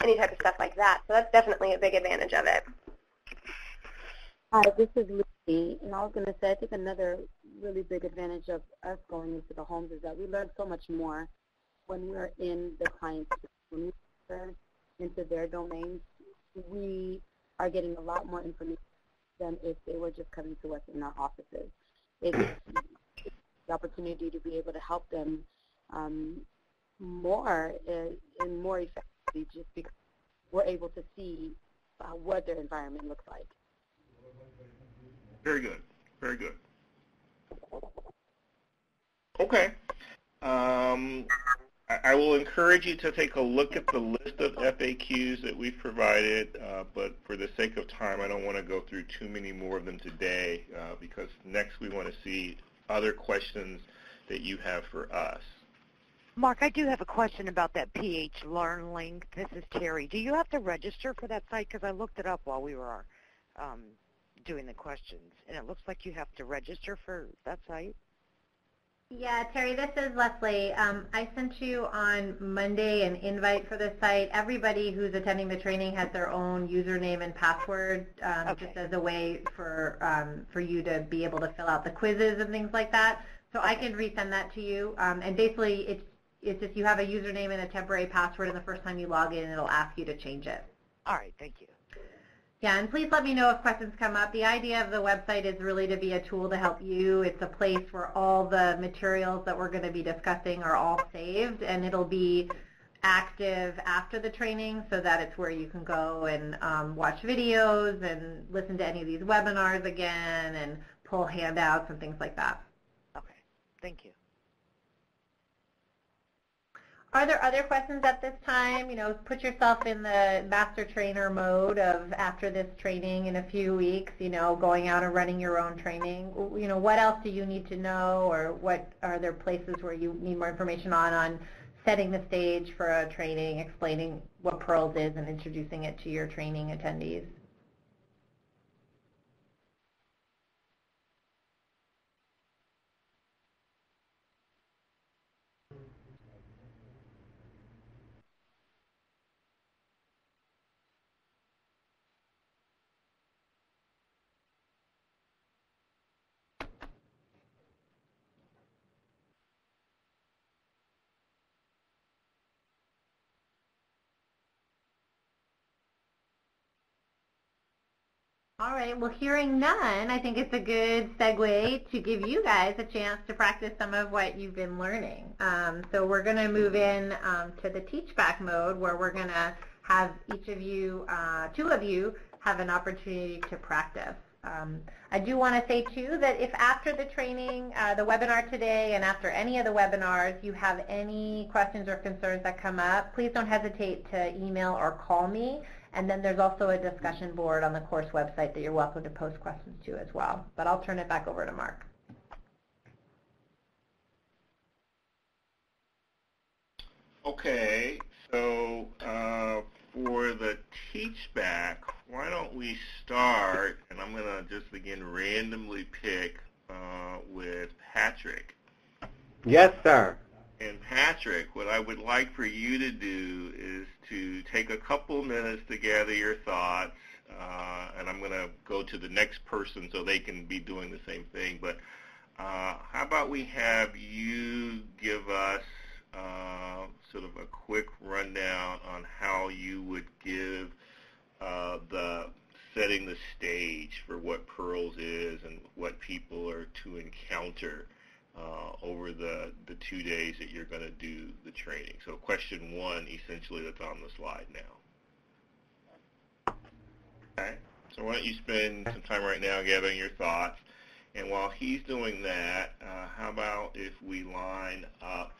any type of stuff like that. So that's definitely a big advantage of it. Hi, this is Lucy, and I was going to say I think another really big advantage of us going into the homes is that we learn so much more when we're in the client's, when we enter into their domains. We are getting a lot more information than if they were just coming to us in our offices. It's the opportunity to be able to help them more and more effectively, just because we're able to see what their environment looks like. Very good. Very good. Okay. I will encourage you to take a look at the list of FAQs that we've provided, but for the sake of time, I don't want to go through too many more of them today, because next we want to see other questions that you have for us. Mark, I do have a question about that PH Learn link. This is Terry. Do you have to register for that site? Because I looked it up while we were doing the questions, and it looks like you have to register for that site. Yeah, Terry, this is Leslie. I sent you on Monday an invite for the site. Everybody who's attending the training has their own username and password, just as a way for you to be able to fill out the quizzes and things like that. So I can resend that to you. And basically, it's just you have a username and a temporary password, and the first time you log in, it'll ask you to change it. All right, thank you. Yeah, and please let me know if questions come up. The idea of the website is really to be a tool to help you. It's a place where all the materials that we're going to be discussing are all saved, and it'll be active after the training so that it's where you can go and watch videos and listen to any of these webinars again and pull handouts and things like that. Okay, thank you. Are there other questions at this time? You know, put yourself in the master trainer mode of after this training in a few weeks, you know, going out and running your own training. You know, what else do you need to know, or what are there places where you need more information on setting the stage for a training, explaining what Pearls is and introducing it to your training attendees? All right, well, hearing none, I think it's a good segue to give you guys a chance to practice some of what you've been learning. So we're going to move in to the teach back mode, where we're going to have each of you, two of you, have an opportunity to practice. I do want to say, too, that if after the training, the webinar today, and after any of the webinars, you have any questions or concerns that come up, please don't hesitate to email or call me. And then there's also a discussion board on the course website that you're welcome to post questions to as well. But I'll turn it back over to Mark. Okay, so for the teach back, why don't we start, and I'm going to just again randomly pick with Patrick. Yes, sir. And Patrick, what I would like for you to do is to take a couple minutes to gather your thoughts, and I'm going to go to the next person so they can be doing the same thing. But how about we have you give us sort of a quick rundown on how you would give the setting the stage for what Pearls is and what people are to encounter over the 2 days that you're going to do the training. So question one, essentially, that's on the slide now. Okay, so why don't you spend some time right now gathering your thoughts, and while he's doing that, how about if we line up,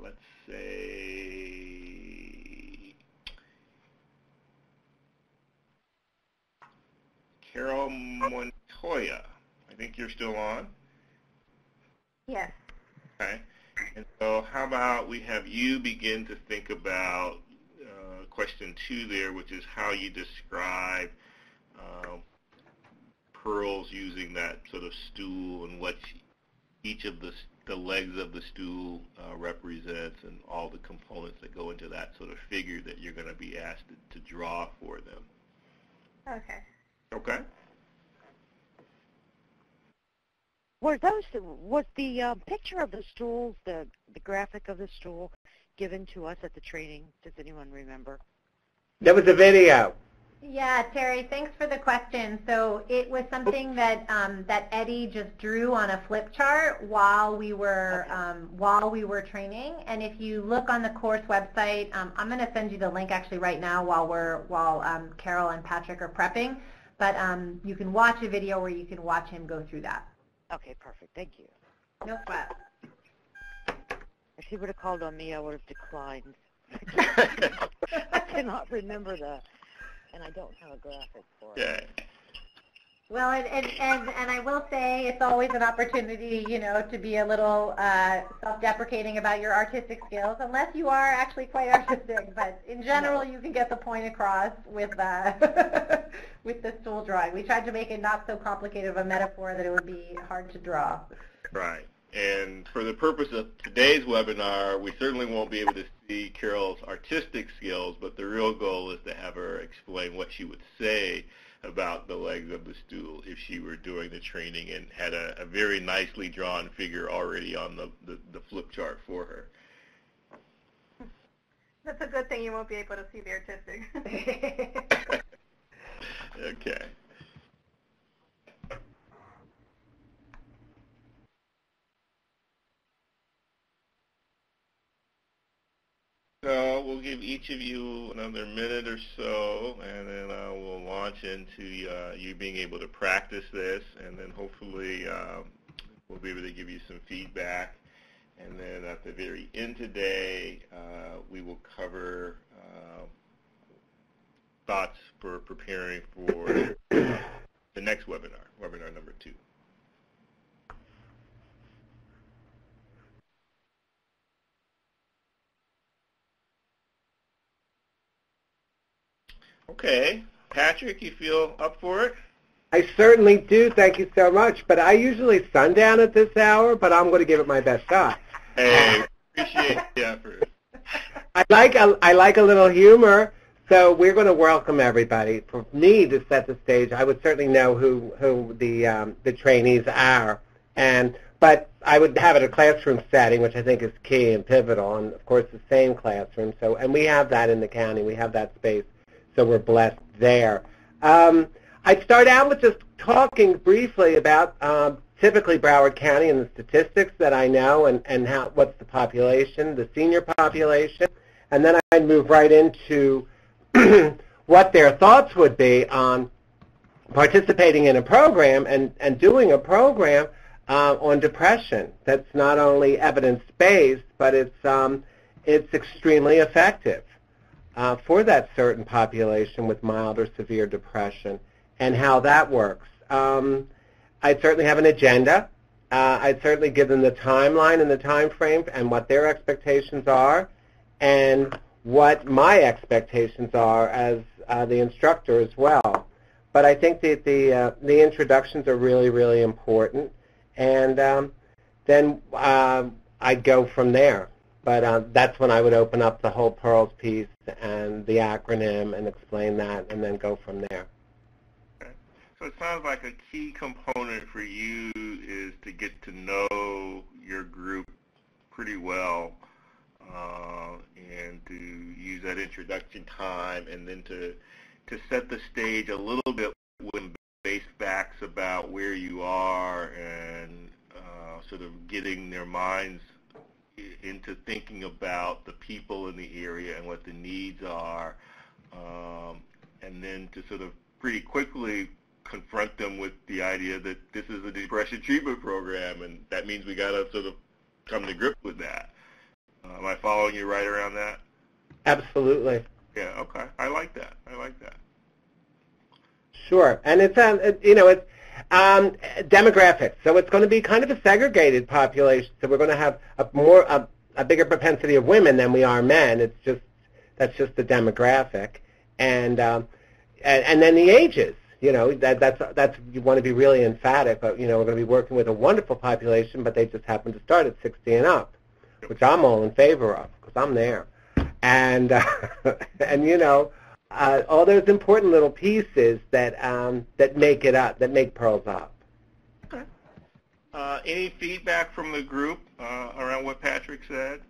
let's say, Carol Montoya. I think you're still on. Yes. Okay. And so how about we have you begin to think about question 2 there, which is how you describe Pearls using that sort of stool and what each of the legs of the stool represents, and all the components that go into that sort of figure that you're going to be asked to draw for them. Okay. Okay. Was the picture of the stools, the graphic of the stool, given to us at the training? Does anyone remember? There was a video. Yeah, Terry, thanks for the question. So it was something that that Eddie just drew on a flip chart while we were training. And if you look on the course website, I'm going to send you the link actually right now while Carol and Patrick are prepping. But you can watch a video where you can watch him go through that. Okay, perfect. Thank you. No sweat. If he would have called on me, I would have declined. I cannot remember that, and I don't have a graphic for it. Okay. Well, and I will say it's always an opportunity, you know, to be a little self-deprecating about your artistic skills, unless you are actually quite artistic. But in general, you can get the point across with with the stool drawing. We tried to make it not so complicated of a metaphor that it would be hard to draw. Right. And for the purpose of today's webinar, we certainly won't be able to see Carol's artistic skills, but the real goal is to have her explain what she would say about the legs of the stool if she were doing the training and had a very nicely drawn figure already on the flip chart for her. That's a good thing you won't be able to see the artistic. Okay. So we'll give each of you another minute or so, and then we'll launch into you being able to practice this, and then hopefully we'll be able to give you some feedback And then at the very end today, we will cover thoughts for preparing for the next webinar, webinar number 2. Okay. Patrick, you feel up for it? I certainly do. Thank you so much. But I usually sundown at this hour, but I'm going to give it my best shot. Hey, appreciate the effort. I like a little humor, so we're going to welcome everybody. For me to set the stage, I would certainly know who the trainees are, but I would have it a classroom setting, which I think is key and pivotal, and of course the same classroom. So, and we have that in the county. We have that space, so we're blessed there. I'd start out with just talking briefly about typically Broward County and the statistics that I know and what's the population, the senior population, and then I'd move right into what their thoughts would be on participating in a program and doing a program on depression that's not only evidence-based, but it's extremely effective for that certain population with mild or severe depression, and how that works. I'd certainly have an agenda. I'd certainly give them the timeline and the time frame and what their expectations are and what my expectations are as the instructor as well. But I think that the introductions are really, really important, and then I'd go from there. But that's when I would open up the whole PEARLS piece and the acronym and explain that, and then go from there. So it sounds like a key component for you is to get to know your group pretty well and to use that introduction time, and then to set the stage a little bit with base facts about where you are and sort of getting their minds into thinking about the people in the area and what the needs are, and then to sort of pretty quickly confront them with the idea that this is a depression treatment program, and that means we got to sort of come to grips with that. Am I following you right around that? Absolutely. Yeah. Okay. I like that. Sure, and it's demographics. So it's going to be kind of a segregated population. So we're going to have a bigger propensity of women than we are men. That's just the demographic, and then the ages. That's you want to be really emphatic. But we're going to be working with a wonderful population, but they just happen to start at 60 and up, which I'm all in favor of because I'm there, and all those important little pieces that make it up, that make PEARLS up. Okay. Any feedback from the group around what Patrick said?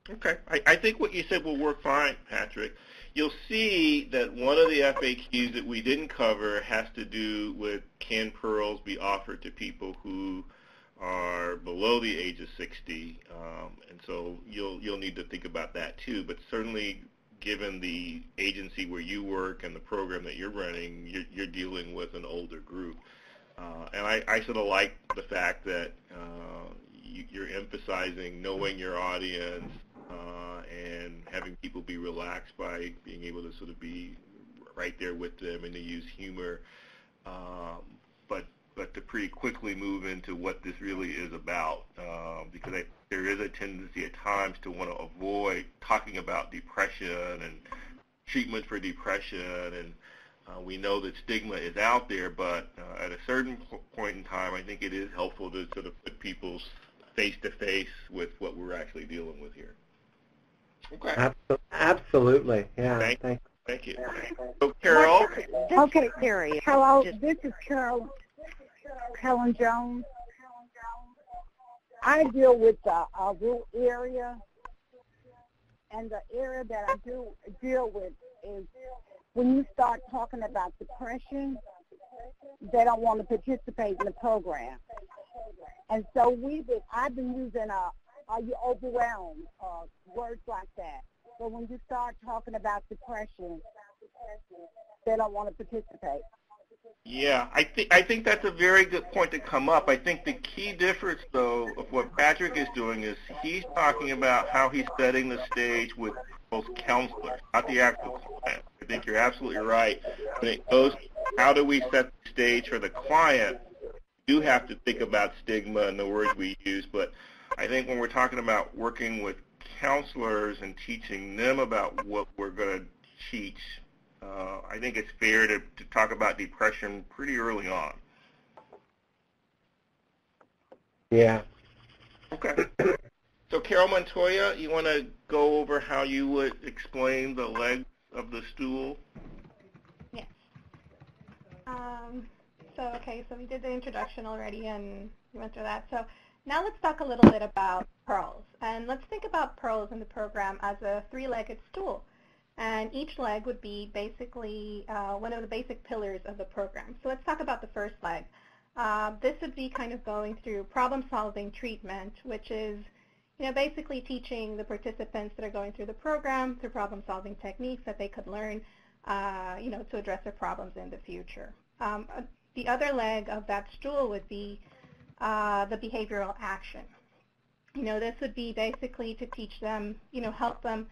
Okay. I think what you said will work fine, Patrick. You'll see that one of the FAQs that we didn't cover has to do with, can PEARLS be offered to people who are below the age of 60, and so you'll need to think about that too. But certainly, given the agency where you work and the program that you're running, you're dealing with an older group, and I sort of like the fact that you're emphasizing knowing your audience and having people be relaxed by being able to sort of be right there with them and to use humor, but to pretty quickly move into what this really is about, because there is a tendency at times to want to avoid talking about depression and treatment for depression, and we know that stigma is out there, but at a certain point in time, I think it is helpful to sort of put people face-to-face with what we're actually dealing with here. Okay. Absolutely. Yeah. Thank you. So, Carol. Okay. Carrie. Hello. This is Carolyn Jones. I deal with the rural area, and the area that I do deal with is when you start talking about depression, they don't want to participate in the program. And so I've been using are you overwhelmed, words like that. But when you start talking about depression, they don't want to participate. Yeah, I think that's a very good point to come up. I think the key difference, though, of what Patrick is doing is he's talking about how he's setting the stage with both counselors, not the actual client. I think you're absolutely right. When it goes, how do we set the stage for the client, you do have to think about stigma and the words we use, but I think when we're talking about working with counselors and teaching them about what we're going to teach, I think it's fair to talk about depression pretty early on. Yeah. Okay. So Carol Montoya, you want to go over how you would explain the legs of the stool? Yes. So we did the introduction already, and we went through that. So now let's talk a little bit about pearls. And let's think about pearls in the program as a three-legged stool. And each leg would be basically one of the basic pillars of the program. So let's talk about the first leg. This would be kind of going through problem-solving treatment, which is basically teaching the participants that are going through the program through problem-solving techniques that they could learn, to address their problems in the future. The other leg of that stool would be the behavioral action. This would be basically to teach them, help them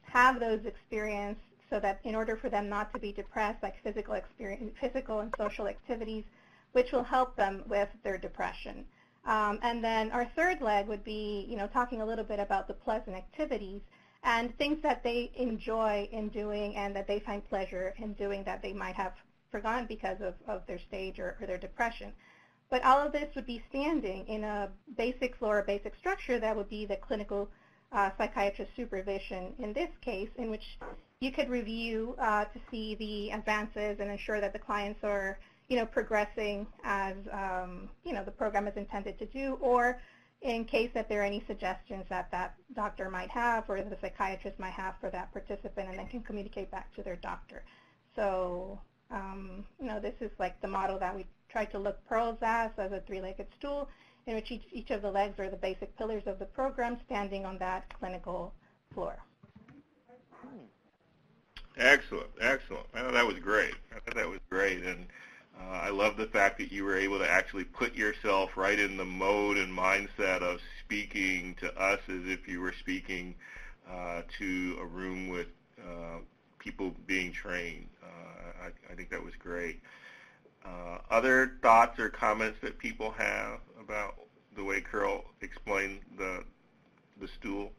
have those experiences so that in order for them not to be depressed, like physical and social activities, which will help them with their depression. And then our third leg would be, talking a little bit about the pleasant activities and things that they enjoy in doing and that they find pleasure in doing that they might have forgotten because of their stage or their depression. But all of this would be standing in a basic floor, a basic structure that would be the clinical psychiatrist supervision in this case, in which you could review to see the advances and ensure that the clients are progressing as the program is intended to do, or in case that there are any suggestions that doctor might have or the psychiatrist might have for that participant, and then can communicate back to their doctor. So this is like the model that we try to look pearls as a three-legged stool, in which each of the legs are the basic pillars of the program standing on that clinical floor. Excellent, excellent. I thought that was great. And I love the fact that you were able to actually put yourself right in the mode and mindset of speaking to us as if you were speaking to a room with people being trained. I think that was great. Other thoughts or comments that people have about the way Carol explained the stool?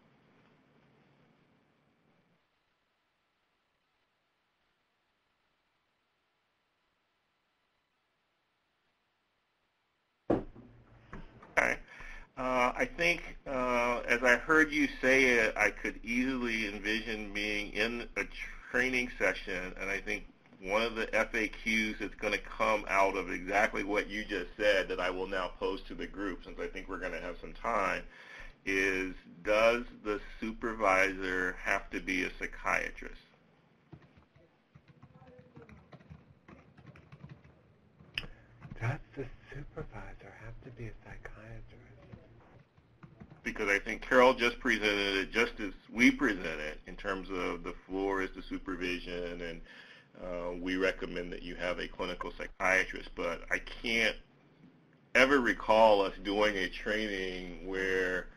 Okay. I think as I heard you say it, I could easily envision being in a training session, and I think one of the FAQs that's going to come out of exactly what you just said that I will now pose to the group, since I think we're going to have some time, is does the supervisor have to be a psychiatrist? Does the supervisor have to be a psychiatrist? Because I think Carol just presented it just as we present it in terms of the floor is the supervision, and we recommend that you have a clinical psychiatrist, but I can't ever recall us doing a training where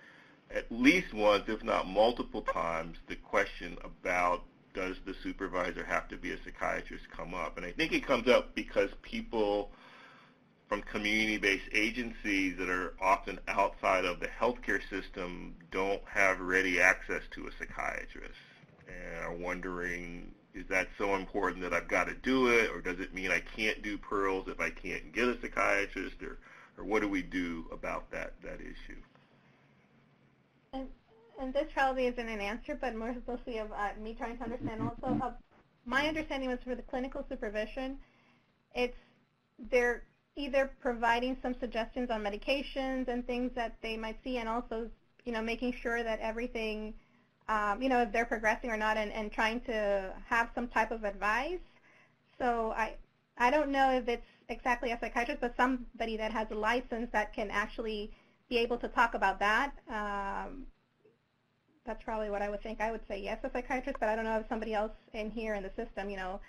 at least once, if not multiple times, the question about does the supervisor have to be a psychiatrist come up. And I think it comes up because people from community-based agencies that are often outside of the healthcare system don't have ready access to a psychiatrist and are wondering, is that so important that I've got to do it, or does it mean I can't do pearls if I can't get a psychiatrist, or what do we do about that issue? And this probably isn't an answer, but more mostly of me trying to understand also. My understanding was for the clinical supervision, they're either providing some suggestions on medications and things that they might see, and also, making sure that everything, if they're progressing or not, and trying to have some type of advice. So I don't know if it's exactly a psychiatrist, but somebody that has a license that can actually be able to talk about that. that's probably what I would think. I would say yes, a psychiatrist, but I don't know if somebody else in here in the system, you know,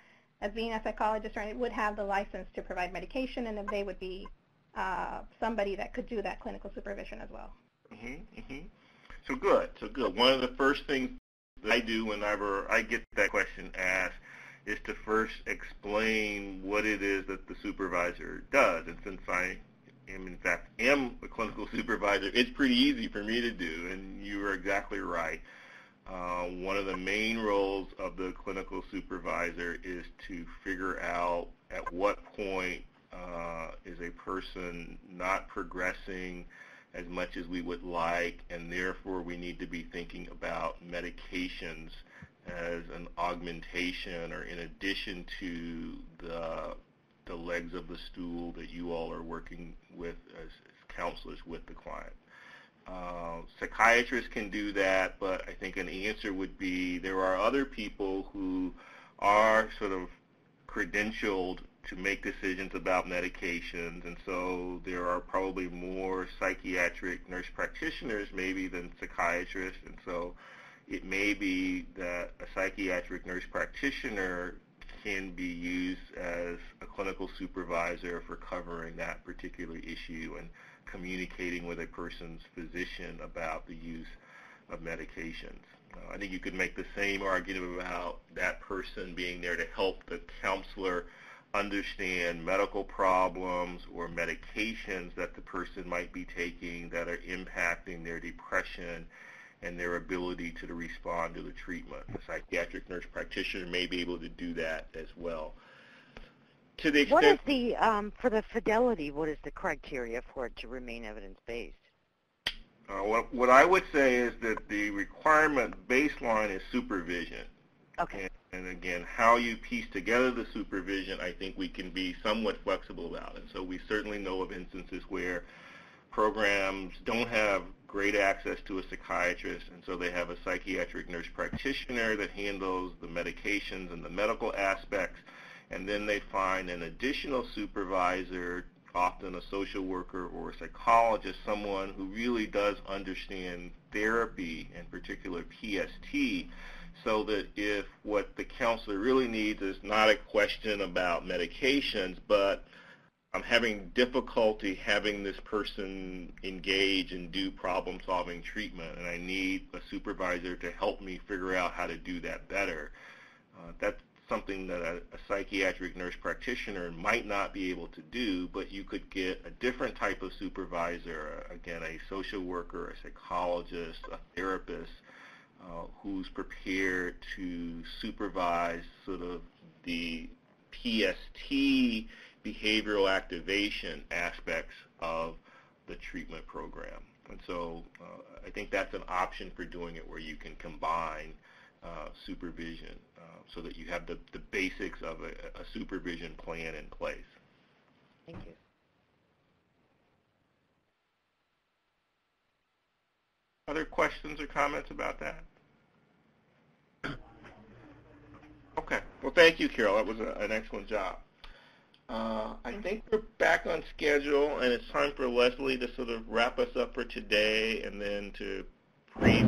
as being a psychologist, would have the license to provide medication, and if they would be somebody that could do that clinical supervision as well. So good. One of the first things that I do whenever I get that question asked is to first explain what it is that the supervisor does. And since I am, in fact, a clinical supervisor, it's pretty easy for me to do, and you are exactly right. One of the main roles of the clinical supervisor is to figure out at what point is a person not progressing as much as we would like, and therefore we need to be thinking about medications as an augmentation or in addition to the legs of the stool that you all are working with as counselors with the client. Psychiatrists can do that, but I think an answer would be there are other people who are sort of credentialed to make decisions about medications, and so there are probably more psychiatric nurse practitioners maybe than psychiatrists, and so it may be that a psychiatric nurse practitioner can be used as a clinical supervisor for covering that particular issue and communicating with a person's physician about the use of medications. I think you could make the same argument about that person being there to help the counselor understand medical problems or medications that the person might be taking that are impacting their depression and their ability to respond to the treatment. A psychiatric nurse practitioner may be able to do that as well. To the extent, what is the, for the fidelity, what is the criteria for it to remain evidence-based? What I would say is that the requirement baseline is supervision. Okay. And again, how you piece together the supervision, I think we can be somewhat flexible about it. So we certainly know of instances where programs don't have great access to a psychiatrist, and so they have a psychiatric nurse practitioner that handles the medications and the medical aspects, and then they find an additional supervisor, often a social worker or a psychologist, someone who really does understand therapy, in particular PST, so that if what the counselor really needs is not a question about medications, but I'm having difficulty having this person engage and do problem-solving treatment, and I need a supervisor to help me figure out how to do that better. That's something that a psychiatric nurse practitioner might not be able to do, but you could get a different type of supervisor, again, a social worker, a psychologist, a therapist, who's prepared to supervise sort of the PST behavioral activation aspects of the treatment program. And so I think that's an option for doing it where you can combine supervision so that you have the basics of a supervision plan in place. Thank you. Other questions or comments about that? Okay. Well, thank you, Carol. That was an excellent job. I think we're back on schedule, and it's time for Leslie to sort of wrap us up for today and then to brief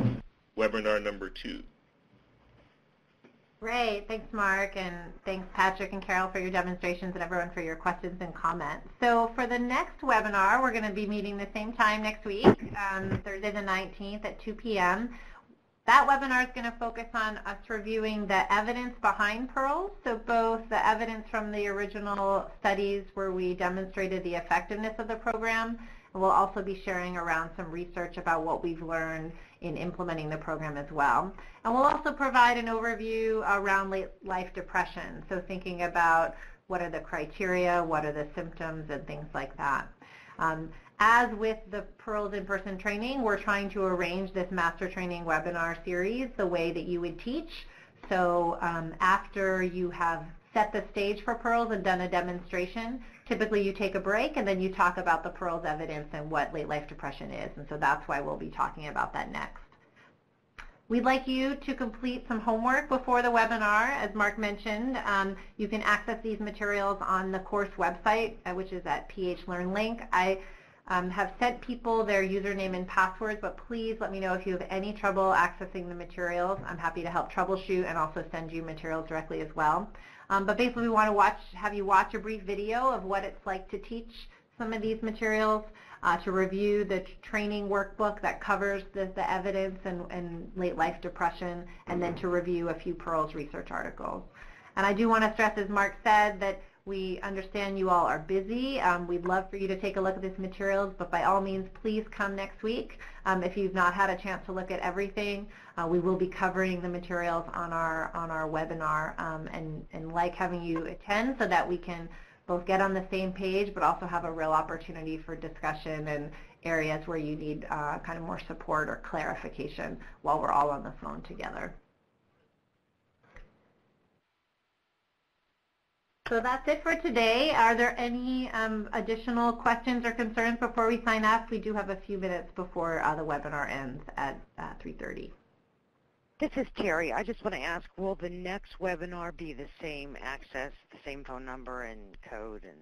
webinar number 2. Great. Thanks, Mark, and thanks, Patrick and Carol, for your demonstrations and everyone for your questions and comments. So for the next webinar, we're going to be meeting the same time next week, Thursday the 19th at 2 p.m. That webinar is going to focus on us reviewing the evidence behind PEARLS, so both the evidence from the original studies where we demonstrated the effectiveness of the program, and we'll also be sharing around some research about what we've learned in implementing the program as well. And we'll also provide an overview around late life depression, so thinking about what are the criteria, what are the symptoms, and things like that. As with the PEARLS in-person training, we're trying to arrange this master training webinar series the way that you would teach. So after you have set the stage for PEARLS and done a demonstration, typically you take a break and then you talk about the PEARLS evidence and what late life depression is. And so that's why we'll be talking about that next. We'd like you to complete some homework before the webinar. As Mark mentioned, you can access these materials on the course website, which is at PH Learn link. have sent people their username and passwords, but please let me know if you have any trouble accessing the materials. I'm happy to help troubleshoot and also send you materials directly as well. But basically we want to have you watch a brief video of what it's like to teach some of these materials, to review the training workbook that covers the evidence and late life depression, and then to review a few Pearls research articles. And I do want to stress, as Mark said, that we understand you all are busy. We'd love for you to take a look at these materials, but by all means, please come next week. If you've not had a chance to look at everything, we will be covering the materials on our webinar, and like having you attend so that we can both get on the same page, but also have a real opportunity for discussion and areas where you need kind of more support or clarification while we're all on the phone together. So that's it for today. Are there any additional questions or concerns before we sign off? We do have a few minutes before the webinar ends at 3:30. This is Terry. I just want to ask, will the next webinar be the same access, the same phone number and code? And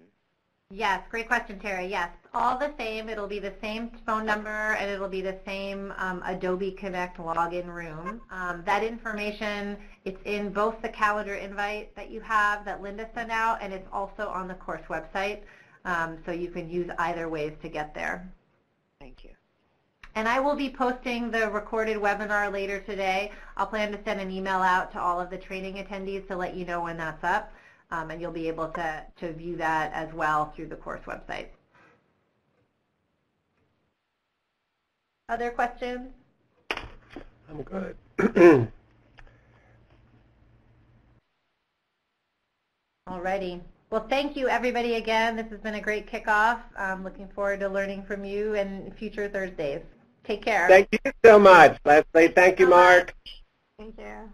Yes, great question, Terry. Yes, all the same. It'll be the same phone number, and it'll be the same Adobe Connect login room. That information, it's in both the calendar invite that you have that Linda sent out, and it's also on the course website, so you can use either ways to get there. Thank you. And I will be posting the recorded webinar later today. I'll plan to send an email out to all of the training attendees to let you know when that's up. And you'll be able to view that as well through the course website. Other questions? I'm good. Alrighty. Well, thank you everybody again. This has been a great kickoff. I'm looking forward to learning from you in future Thursdays. Take care. Thank you so much, Leslie. Thank you, Mark. Thank you.